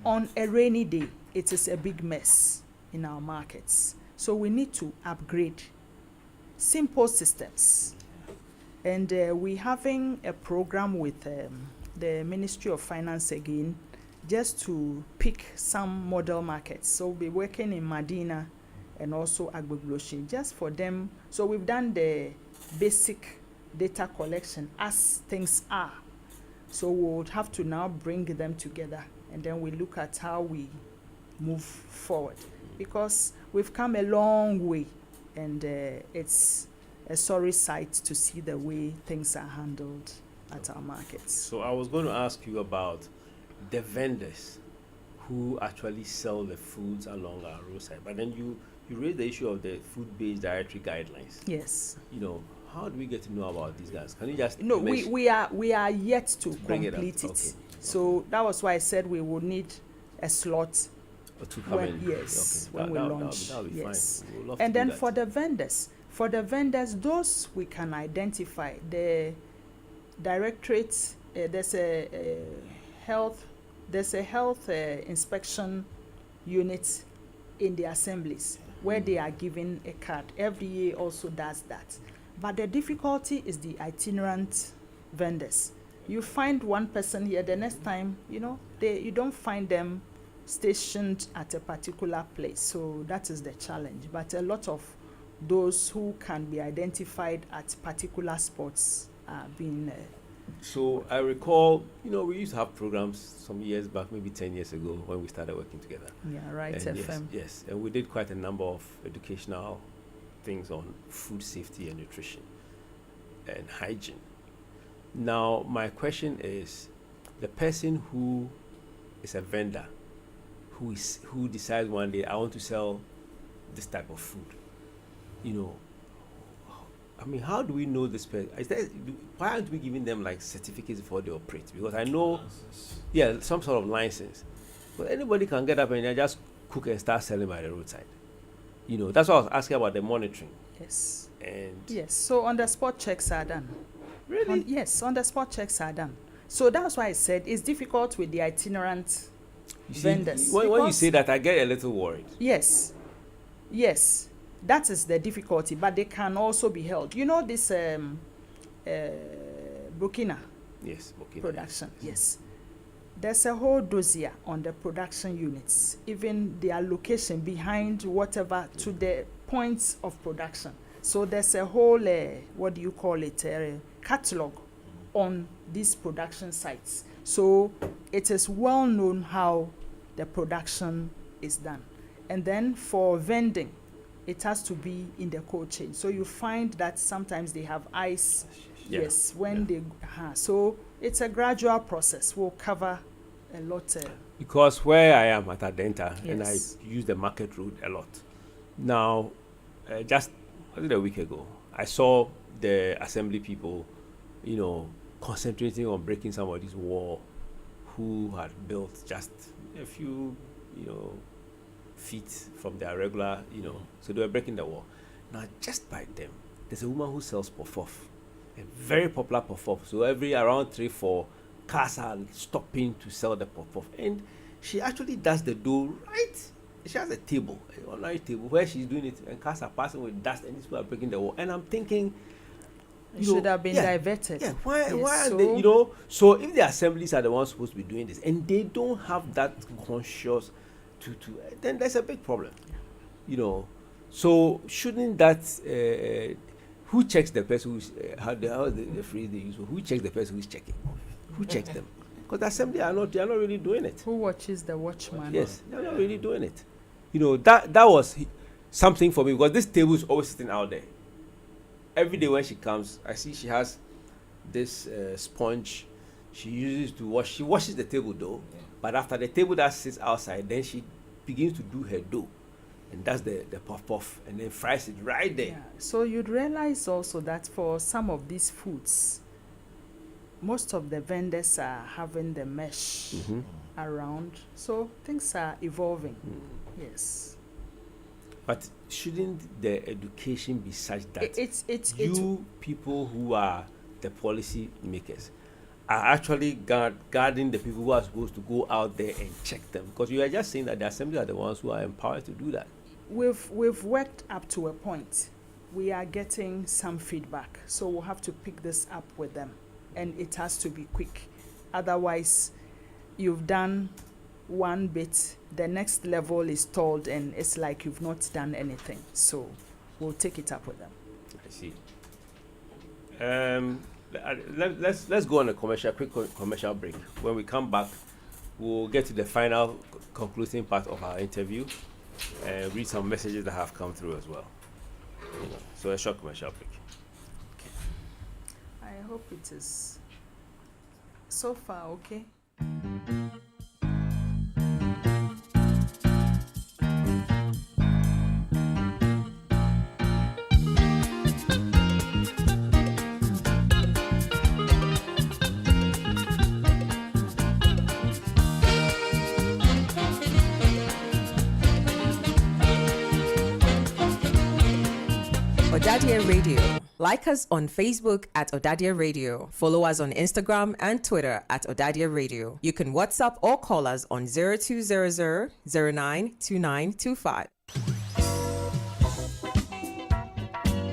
On a rainy day, it is a big mess in our markets. So we need to upgrade simple systems, and we're having a program with the Ministry of Finance again, just to pick some model markets. So we'll be working in Medina and also Agric, just for them. So we've done the basic data collection as things are. So we'll have to now bring them together, and then we look at how we move forward, because we've come a long way. And it's a sorry sight to see the way things are handled at our markets. So I was going to ask you about the vendors who actually sell the foods along our roadside. But then you raised the issue of the food-based dietary guidelines. Yes. You know, how do we get to know about these guys? Can you just no? We are yet to complete it. Okay. So that was why I said we will need a slot. To come in. Yes, okay. when we launch. That'll be yes. fine. We'll love And to then do that. for the vendors, those we can identify. The directorate, there's a health inspection unit in the assemblies where they are given a card. Every year also does that. But the difficulty is the itinerant vendors. You find one person here, the next time, you don't find them stationed at a particular place. So that is the challenge. But a lot of those who can be identified at particular spots are being So I recall, we used to have programs some years back, maybe 10 years ago, when we started working together. Yeah, right, and FM. Yes, and we did quite a number of educational things on food safety and nutrition and hygiene. Now, my question is, the person who is a vendor, who decides one day, I want to sell this type of food, how do we know this person? Why aren't we giving them like certificates before they operate? Because I know, some sort of license. But anybody can get up and just cook and start selling by the roadside. That's why I was asking about the monitoring. Yes. And yes, so on the spot checks are done. Really? Yes, on the spot checks are done. So that's why I said it's difficult with the itinerant vendors. When you say that, I get a little worried. Yes, that is the difficulty, but they can also be held. This Burkina production, yes. There's a whole dossier on the production units, even their location behind whatever to the points of production. So there's a whole, catalog on these production sites. So it is well known how the production is done. And then for vending, it has to be in the cold chain. So you find that sometimes they have ice. So it's a gradual process. We'll cover a lot. Because where I am at Adenta, and I use the market route a lot. Now, just a week ago, I saw the assembly people, concentrating on breaking somebody's wall who had built just a few, feet from their regular, so they were breaking the wall. Now, just by them, there's a woman who sells puff-off, a very popular puff-off. So around 3-4 cars are stopping to sell the puff-off, and she actually does the dough right. She has a table, an online table, where she's doing it, and cars are passing with dust, and these people are breaking the wall. And I'm thinking, it should have been diverted. Yeah, why are they, So if the assemblies are the ones supposed to be doing this, and they don't have that conscious then there's a big problem. So shouldn't that who checks the person who's how the phrase they use? Who checks the person who's checking? Who checks them? Because the assembly they are not really doing it. Who watches the watchman? Yes, they're not really doing it. That was something for me, because this table is always sitting out there. Every day when she comes, I see she has this sponge she uses to wash. She washes the table though, but after the table that sits outside, then she begins to do her dough, and that's the puff, and then fries it right there. Yeah. So you'd realize also that for some of these foods, most of the vendors are having the mesh around, so things are evolving. Yes. But shouldn't the education be such that it's people who are the policy makers are actually guarding the people who are supposed to go out there and check them? Because you are just saying that the assembly are the ones who are empowered to do that. We've worked up to a point. We are getting some feedback, so we'll have to pick this up with them, and it has to be quick. Otherwise, you've done one bit, the next level is stalled, and it's like you've not done anything. So we'll take it up with them. I see. Let's go on a quick commercial break. When we come back, we'll get to the final concluding part of our interview and read some messages that have come through as well. So a short commercial break. I hope it is so far okay. Ɔdadeɛ Radio. Like us on Facebook at Ɔdadeɛ Radio. Follow us on Instagram and Twitter at Ɔdadeɛ Radio. You can WhatsApp or call us on 0200 092925.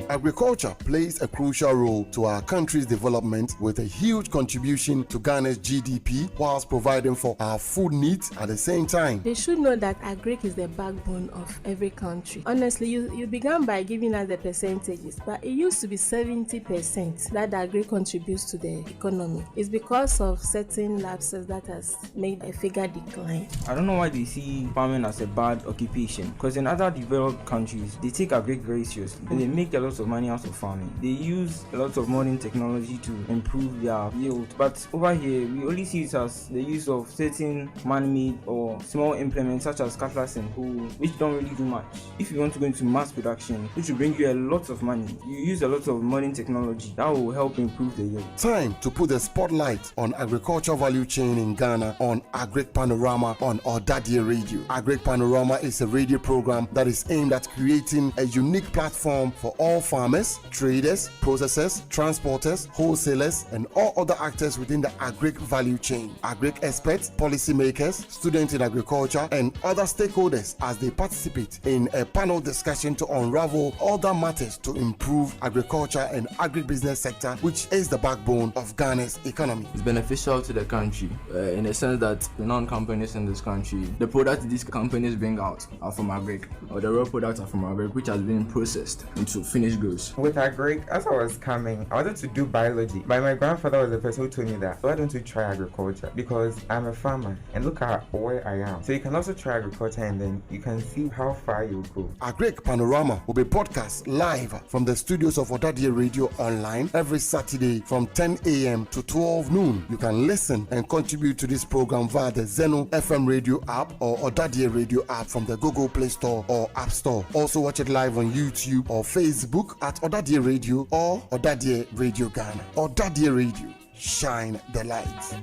Agriculture plays a crucial role to our country's development, with a huge contribution to Ghana's GDP, whilst providing for our food needs at the same time. They should know that Agric is the backbone of every country. Honestly, you began by giving us the percentages, but it used to be 70% that Agric contributes to the economy. It's because of certain lapses that has made a figure decline. I don't know why they see farming as a bad occupation, because in other developed countries, they take Agric very seriously and they make a lot of money out of farming. They use a lot of modern technology to improve their yield, but over here we only see it as the use of certain man-made or small implements such as cutlass and hoe, which don't really do much. If you want to go into mass production, which will bring you a lot of money, you use a lot of modern technology that will help improve the yield. Time to put the spotlight on agriculture value chain in Ghana on Agric Panorama on Ɔdadeɛ Radio. Agric Panorama is a radio program that is aimed at creating a unique platform for all farmers, traders, processors, transporters, wholesalers, and all other actors within the agric value chain. Agric experts, policymakers, students in agriculture, and other stakeholders as they participate in a panel discussion to unravel all that matters to improve agriculture and agribusiness sector, which is the backbone of Ghana's economy. It's beneficial to the country in the sense that the non-companies in this country, the products these companies bring out are from Agric, or the raw products are from Agric, which has been processed into finished goods. With Agric, as I was coming, I wanted to do biology, but my grandfather was the person who told me that, why don't you try agriculture? Because I'm a farmer, and look at where I am. So you can also try agriculture, and then you can see how far you go. Agric Panorama will be broadcast live from the studios of Ɔdadeɛ Radio online every Saturday from 10 a.m. to 12 noon. You can listen and contribute to this program via the Zeno FM radio app or Ɔdadeɛ Radio app from the Google Play Store or App Store. Also watch it live on YouTube or Facebook at Ɔdadeɛ Radio or Ɔdadeɛ Radio Ghana. Ɔdadeɛ Radio, shine the light.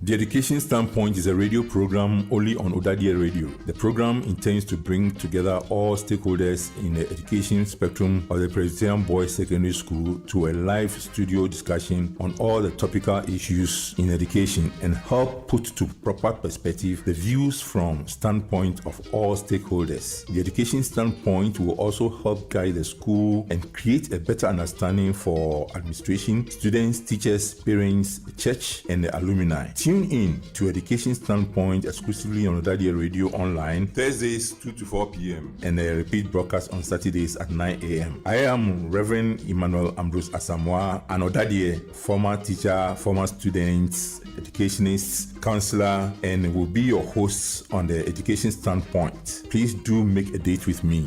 The Education Standpoint is a radio program only on Ɔdadeɛ Radio. The program intends to bring together all stakeholders in the education spectrum of the Presbyterian Boys Secondary School to a live studio discussion on all the topical issues in education and help put to proper perspective the views from standpoint of all stakeholders. The Education Standpoint will also help guide the school and create a better understanding for administration, students, teachers, parents, the church, and the alumni. Tune in to Education Standpoint exclusively on Ɔdadeɛ Radio online Thursdays 2 to 4 p.m. and a repeat broadcast on Saturdays at 9 a.m. I am Reverend Emmanuel Ambrose Asamoah, an Ɔdadeɛ former teacher, former students, educationists, counselor, and will be your host on the Education Standpoint. Please do make a date with me.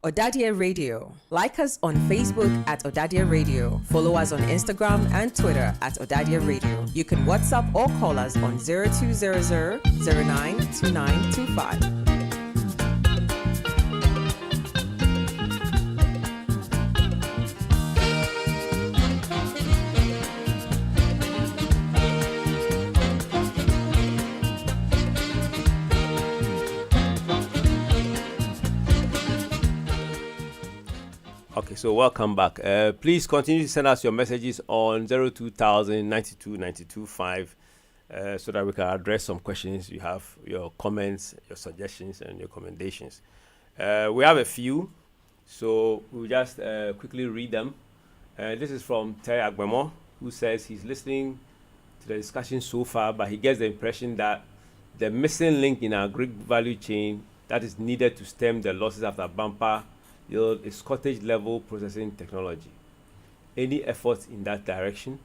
Ɔdadeɛ Radio. Like us on Facebook at Ɔdadeɛ Radio. Follow us on Instagram and Twitter at Ɔdadeɛ Radio. You can WhatsApp or call us on 0200 092925. Okay, so welcome back. Please continue to send us your messages on 02000 92 92 5 so that we can address some questions you have, your comments, your suggestions, and your recommendations. We have a few, so we'll just quickly read them. This is from Terry Agbemo, who says he's listening to the discussion so far, but he gets the impression that the missing link in our Greek value chain that is needed to stem the losses after bumper yield is cottage level processing technology. Any efforts in that direction?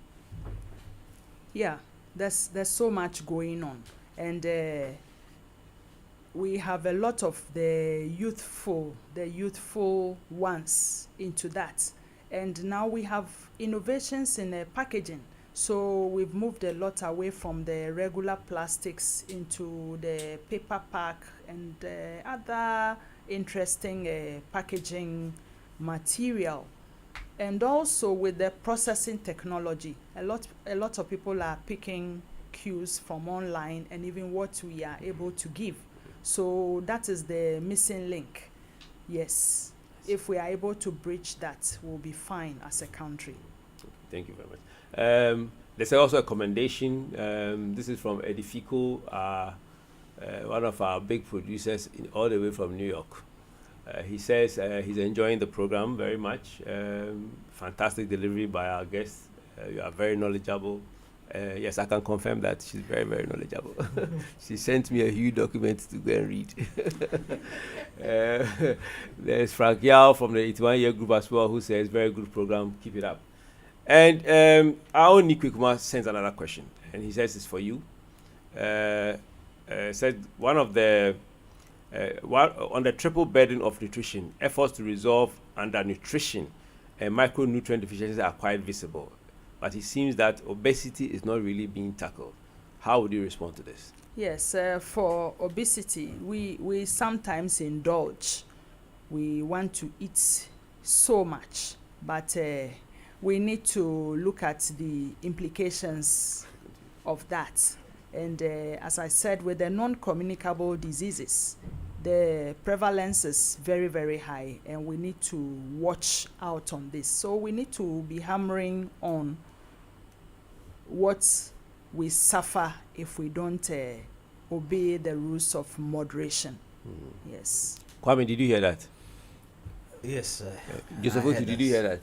Yeah, there's so much going on, and we have a lot of the youthful ones into that, and now we have innovations in packaging. So we've moved a lot away from the regular plastics into the paper pack and other interesting packaging material. And also with the processing technology, a lot of people are picking cues from online and even what we are able to give. So that is the missing link. Yes, if we are able to bridge that, we'll be fine as a country. Thank you very much. There's also a commendation. This is from Eddie Fico, one of our big producers all the way from New York. He says he's enjoying the program very much. Fantastic delivery by our guests. You are very knowledgeable. Yes, I can confirm that she's very, very knowledgeable. She sent me a huge document to go and read. There's Frank Yao from the 81-year group as well, who says, very good program, keep it up. And our own Nick Wikuma sends another question, and he says it's for you. Said one of the on the triple burden of nutrition, efforts to resolve undernutrition and micronutrient deficiencies are quite visible, but it seems that obesity is not really being tackled. How would you respond to this? Yes, for obesity, we sometimes indulge. We want to eat so much, but we need to look at the implications of that. And as I said, with the non-communicable diseases, the prevalence is very, very high, and we need to watch out on this. So we need to be hammering on what we suffer if we don't obey the rules of moderation. Yes. Kwame, did you hear that? Yes. Joseph, did you hear that?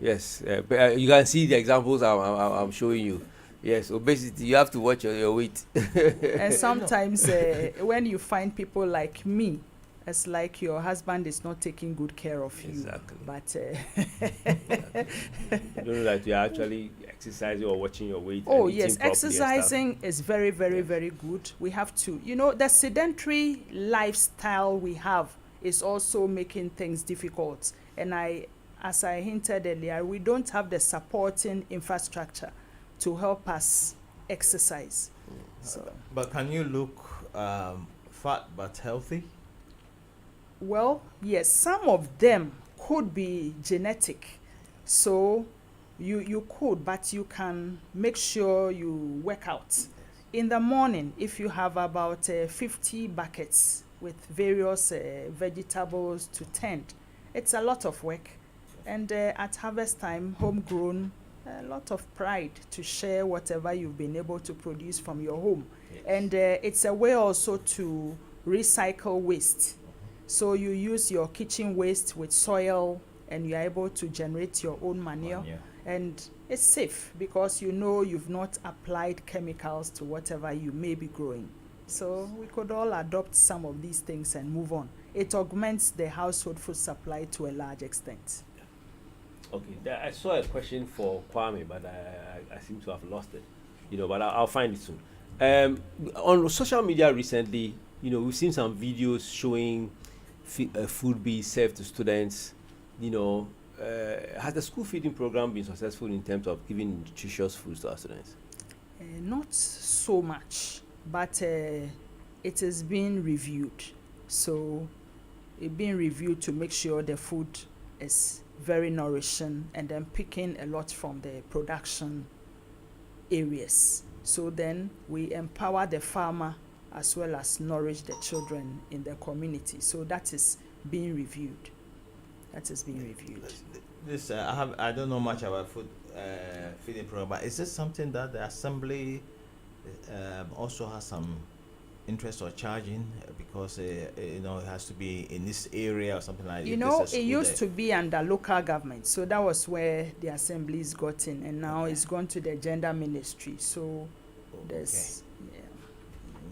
Yes. But, you can see the examples I'm showing you. Yes, obesity, you have to watch your weight. And sometimes when you find people like me, it's like your husband is not taking good care of you. Exactly. But you don't know that you're actually exercising or watching your weight. Oh, yes, exercising is very, very, very good. We have to, the sedentary lifestyle we have is also making things difficult. And as I hinted earlier, we don't have the supporting infrastructure to help us exercise. So. But can you look fat but healthy? Well, yes, some of them could be genetic. So you could, but you can make sure you work out. In the morning, if you have about 50 buckets with various vegetables to tend, it's a lot of work. And at harvest time, homegrown, a lot of pride to share whatever you've been able to produce from your home. Yes. And it's a way also to recycle waste. So you use your kitchen waste with soil and you're able to generate your own manure. And it's safe because you know you've not applied chemicals to whatever you may be growing. So we could all adopt some of these things and move on. It augments the household food supply to a large extent. Okay, I saw a question for Kwame, but I seem to have lost it. But I'll find it soon. On social media recently, we've seen some videos showing food being served to students. Has the school feeding program been successful in terms of giving nutritious foods to our students? Not so much, but it is being reviewed. So it's being reviewed to make sure the food is very nourishing and then picking a lot from the production areas. So then we empower the farmer as well as nourish the children in the community. So that is being reviewed. This I don't know much about food feeding program, but is this something that the assembly also has some interest or charging because it has to be in this area or something like that? It used to be under local government, so that was where the assemblies got in, and now it's gone to the gender ministry. So there's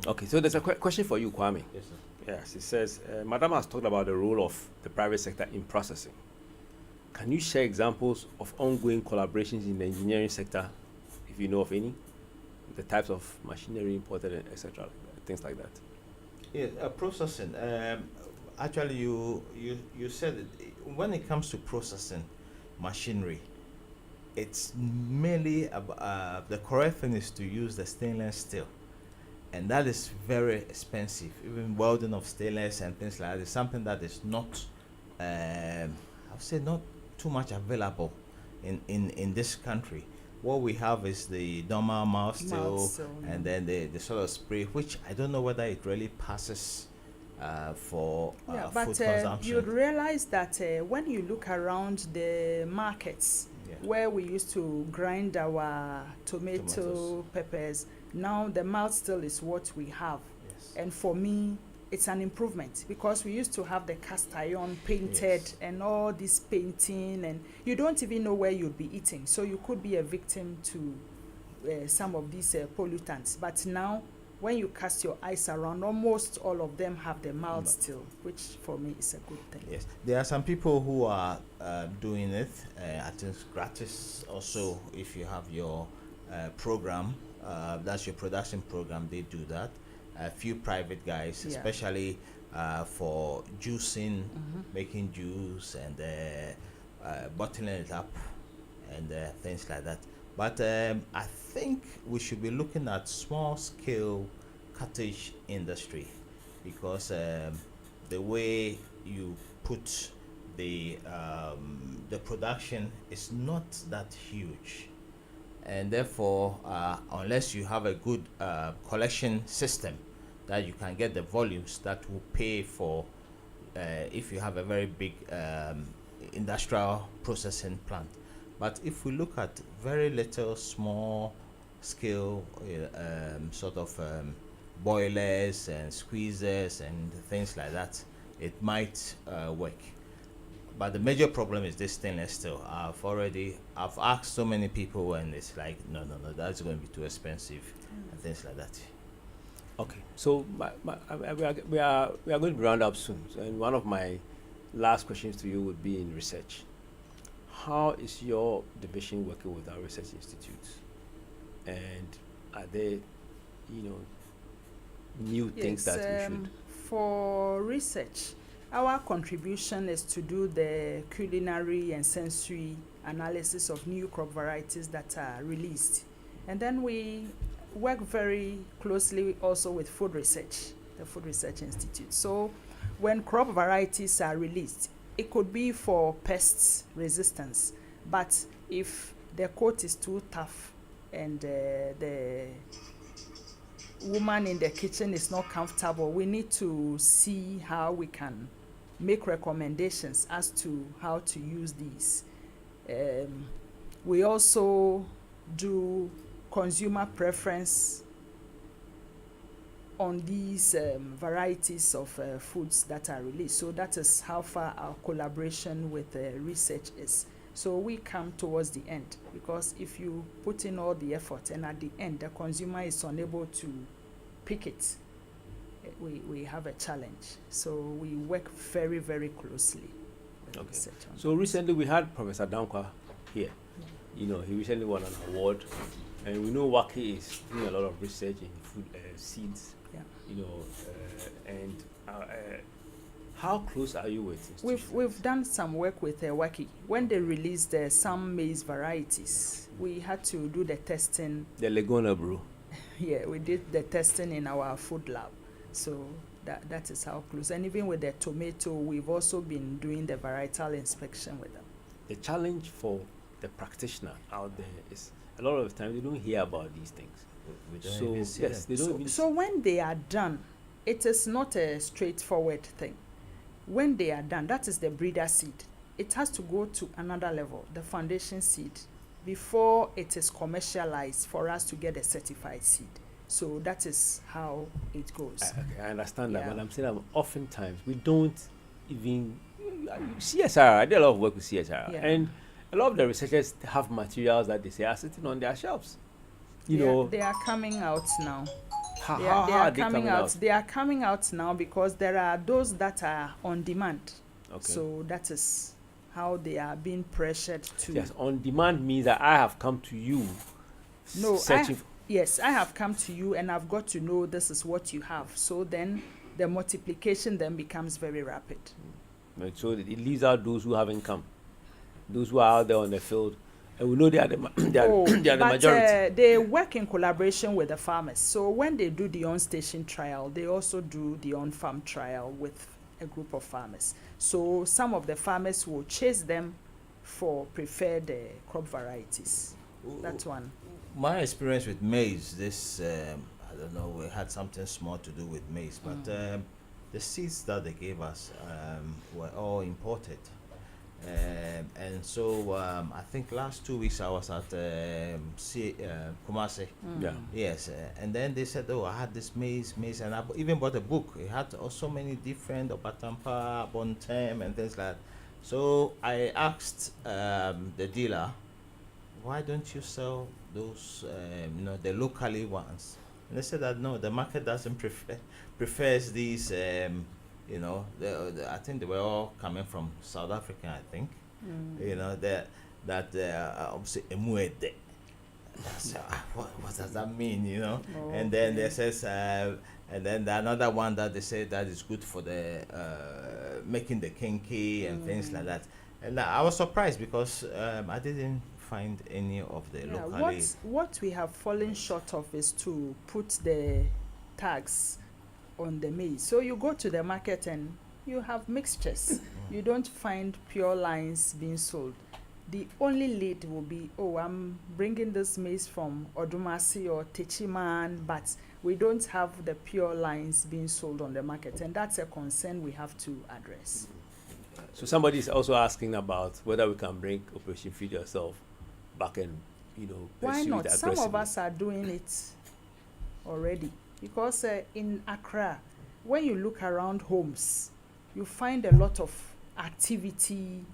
Okay, so there's a question for you, Kwame. Yes, sir. Yes, it says, Madam has talked about the role of the private sector in processing. Can you share examples of ongoing collaborations in the engineering sector, if you know of any? The types of machinery imported, etc., things like that. Yeah, processing. Actually, you said it. When it comes to processing machinery, it's mainly the correct thing is to use the stainless steel. And that is very expensive. Even welding of stainless and things like that is something that is not, I would say, not too much available in this country. What we have is the normal mouth steel, and then the sort of spray, which I don't know whether it really passes for food consumption. You'd realize that when you look around the markets where we used to grind our tomatoes, peppers, now the mouth steel is what we have. Yes. And for me, it's an improvement because we used to have the cast iron painted and all this painting, and you don't even know where you'd be eating. So you could be a victim to some of these pollutants. But now, when you cast your eyes around, almost all of them have the mild steel, which for me is a good thing. Yes, there are some people who are doing it. I think it's gratis. Also, if you have your program, that's your production program, they do that. A few private guys, especially for juicing, making juice and bottling it up and things like that. But I think we should be looking at small scale cottage industry because the way you put the production is not that huge. And therefore, unless you have a good collection system that you can get the volumes that will pay for if you have a very big industrial processing plant. But if we look at very little small scale sort of boilers and squeezers and things like that, it might work. But the major problem is this stainless steel. I've asked so many people and it's like, no, that's going to be too expensive and things like that. Okay, so we are going to round up soon. And one of my last questions to you would be in research. How is your division working with our research institutes? And are there, new things that we should? For research, our contribution is to do the culinary and sensory analysis of new crop varieties that are released. And then we work very closely also with food research, the Food Research Institute. So when crop varieties are released, it could be for pests resistance, But if the coat is too tough and the woman in the kitchen is not comfortable, we need to see how we can make recommendations as to how to use these. We also do consumer preference on these varieties of foods that are released. So that is how far our collaboration with research is. So we come towards the end, because if you put in all the effort and at the end the consumer is unable to pick it, we have a challenge. So we work very, very closely with research on So recently we had Professor Dankwa here. You know, he recently won an award, and we know Waki is doing a lot of research in food seeds. Yeah. You know, and how close are you with? We've done some work with Waki. When they released some maize varieties, we had to do the testing. The Legona brew. Yeah, we did the testing in our food lab. So that is how close. And even with the tomato, we've also been doing the varietal inspection with them. The challenge for the practitioner out there is a lot of the time they don't hear about these things. So yes, they don't. So when they are done, it is not a straightforward thing. When they are done, that is the breeder seed. It has to go to another level, the foundation seed, before it is commercialized for us to get a certified seed. So that is how it goes. I understand that, but I'm saying that oftentimes we don't even CSR. I did a lot of work with CSR, and a lot of the researchers have materials that they say are sitting on their shelves. You know, they are coming out now. They are coming out. They are coming out now because there are those that are on demand. Okay. So that is how they are being pressured to. Yes, on demand means that I have come to you. No, searching yes, I have come to you and I've got to know this is what you have. So then the multiplication then becomes very rapid. So it leaves out those who haven't come, those who are out there on the field. And we know they are the majority. They work in collaboration with the farmers. So when they do the on-station trial, they also do the on-farm trial with a group of farmers. So some of the farmers will chase them for preferred crop varieties. That's one. My experience with maize, I don't know, we had something small to do with maize, but the seeds that they gave us were all imported. And so I think last 2 weeks I was at Kumasi. Yes, and then they said, oh, I had this maize, and I even bought a book. It had so many different Obatampa, Bontem, and things like that. So I asked the dealer, why don't you sell those, the locally ones? And they said that no, the market doesn't prefers these. I think they were all coming from South Africa, I think. You know, that obviously emuede. What does that mean, you know? And then they says, and then another one that they say that is good for the making the kinky and things like that. And I was surprised because I didn't find any of the locally. What we have fallen short of is to put the tags on the maize. So you go to the market and you have mixtures. You don't find pure lines being sold. The only lead will be, oh, I'm bringing this maize from Odumasi or Techiman, but we don't have the pure lines being sold on the market, and that's a concern we have to address. So somebody is also asking about whether we can bring Operation Feed Yourself back and, why not? Some of us are doing it already. Because in Accra, when you look around homes, you find a lot of activity,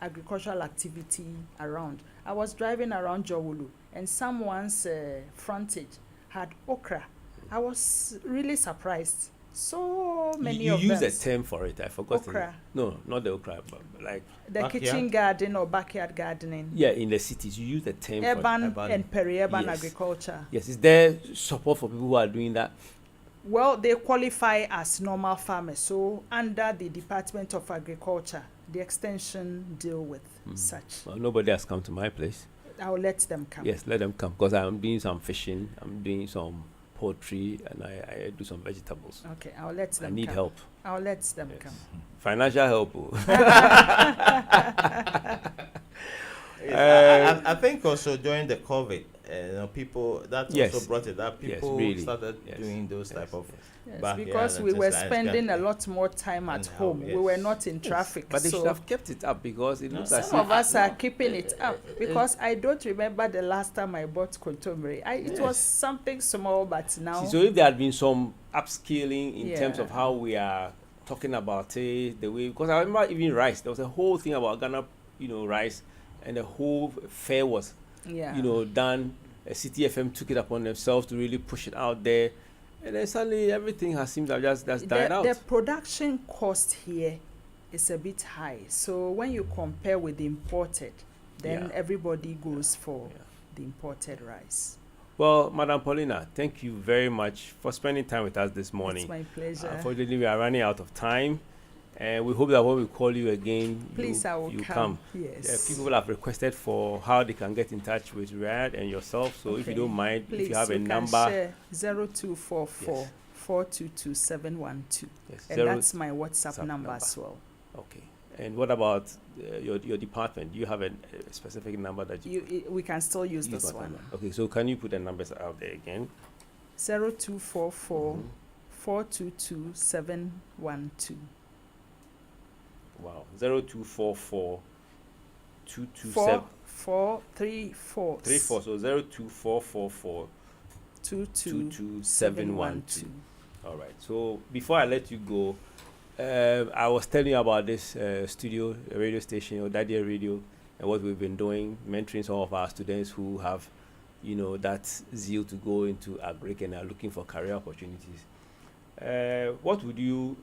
agricultural activity around. I was driving around Jawulu, and someone's frontage had okra. I was really surprised. So many of them. You use a term for it. I forgot. Okra. No, not the okra, but like the backyard? Kitchen garden or backyard gardening. Yeah, in the cities, you use the term urban for and peri-urban agriculture. Yes, is there support for people who are doing that? Well, they qualify as normal farmers. So under the Department of Agriculture, the extension deal with such. Well, nobody has come to my place. I'll let them come. Yes, let them come, because I'm doing some fishing, I'm doing some poultry, and I do some vegetables. Okay, I'll let them come. I need help. I'll let them come. Financial help. I think also during the COVID, people that Yes. also brought it up. Yes, People really. started doing those type of. Yes, backyard because and we just were like spending a lot more time at home. We were not in traffic. But they so should have kept it up because it looks as some if of us are keeping it up because I don't remember the last time I bought kontomire. It was something small, but now. So if there had been some upscaling in terms of Yeah. how we are talking about it, the way, because I remember even rice, there was a whole thing about Ghana, rice, and the whole fair was, done. City FM took it upon themselves to really push it out there, and then suddenly everything has seemed to have just died out. The production cost here is a bit high. So when you compare with the imported, then everybody goes for the imported rice. Well, Madam Paulina, thank you very much for spending time with us this morning. It's my pleasure. Unfortunately, we are running out of time, and we hope that when we call you again, please, I will come. Yes. People have requested for how they can get in touch with Riyadh and yourself. So if you don't mind, please, if you have a number, share 0244 422 712. Yes, and that's my WhatsApp number as well. Okay. And what about your department? Do you have a specific number that we can still use this one? Number. Okay, so can you put the numbers out there again? 0244 422 712. Wow. 0244 227 434. 34. So 02444 22712. All right. So before I let you go, I was telling you about this studio, radio station, Ɔdadeɛ Radio, and what we've been doing, mentoring some of our students who have, that zeal to go into Agric and are looking for career opportunities. What would you,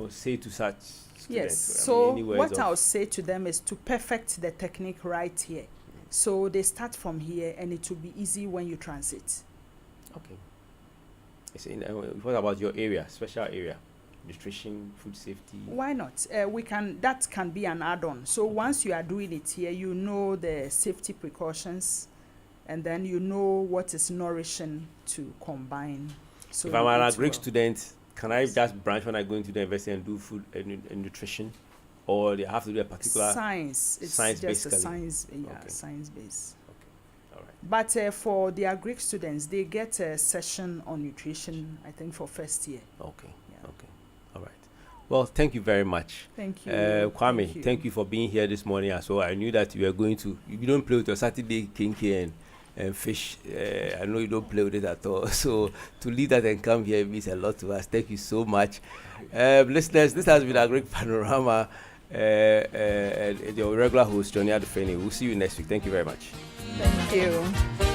say to such students? Yes. So what I'll say to them is to perfect the technique right here. So they start from here, and it will be easy when you transit. Okay. What about your area, special area? Nutrition, food safety. Why not? That can be an add-on. So once you are doing it here, you know the safety precautions, and then you know what is nourishing to combine. So if I'm an Agric student, can I just branch when I go into the university and do food and nutrition, or they have to do a particular science? It's science just basically. A science, Okay. science based. Okay, all right. But for the Agric students, they get a session on nutrition, I think, for first year. Okay. Yeah. Okay. All right. Well, thank you very much. Thank you. Kwame, thank you for being here this morning as well. I knew that you were going to, you don't play with your Saturday kinky and fish. I know you don't play with it at all. So to leave that and come here means a lot to us. Thank you so much. Listeners, this has been Agric Panorama. And your regular host, Johnny Adufeni. We'll see you next week. Thank you very much. Thank you.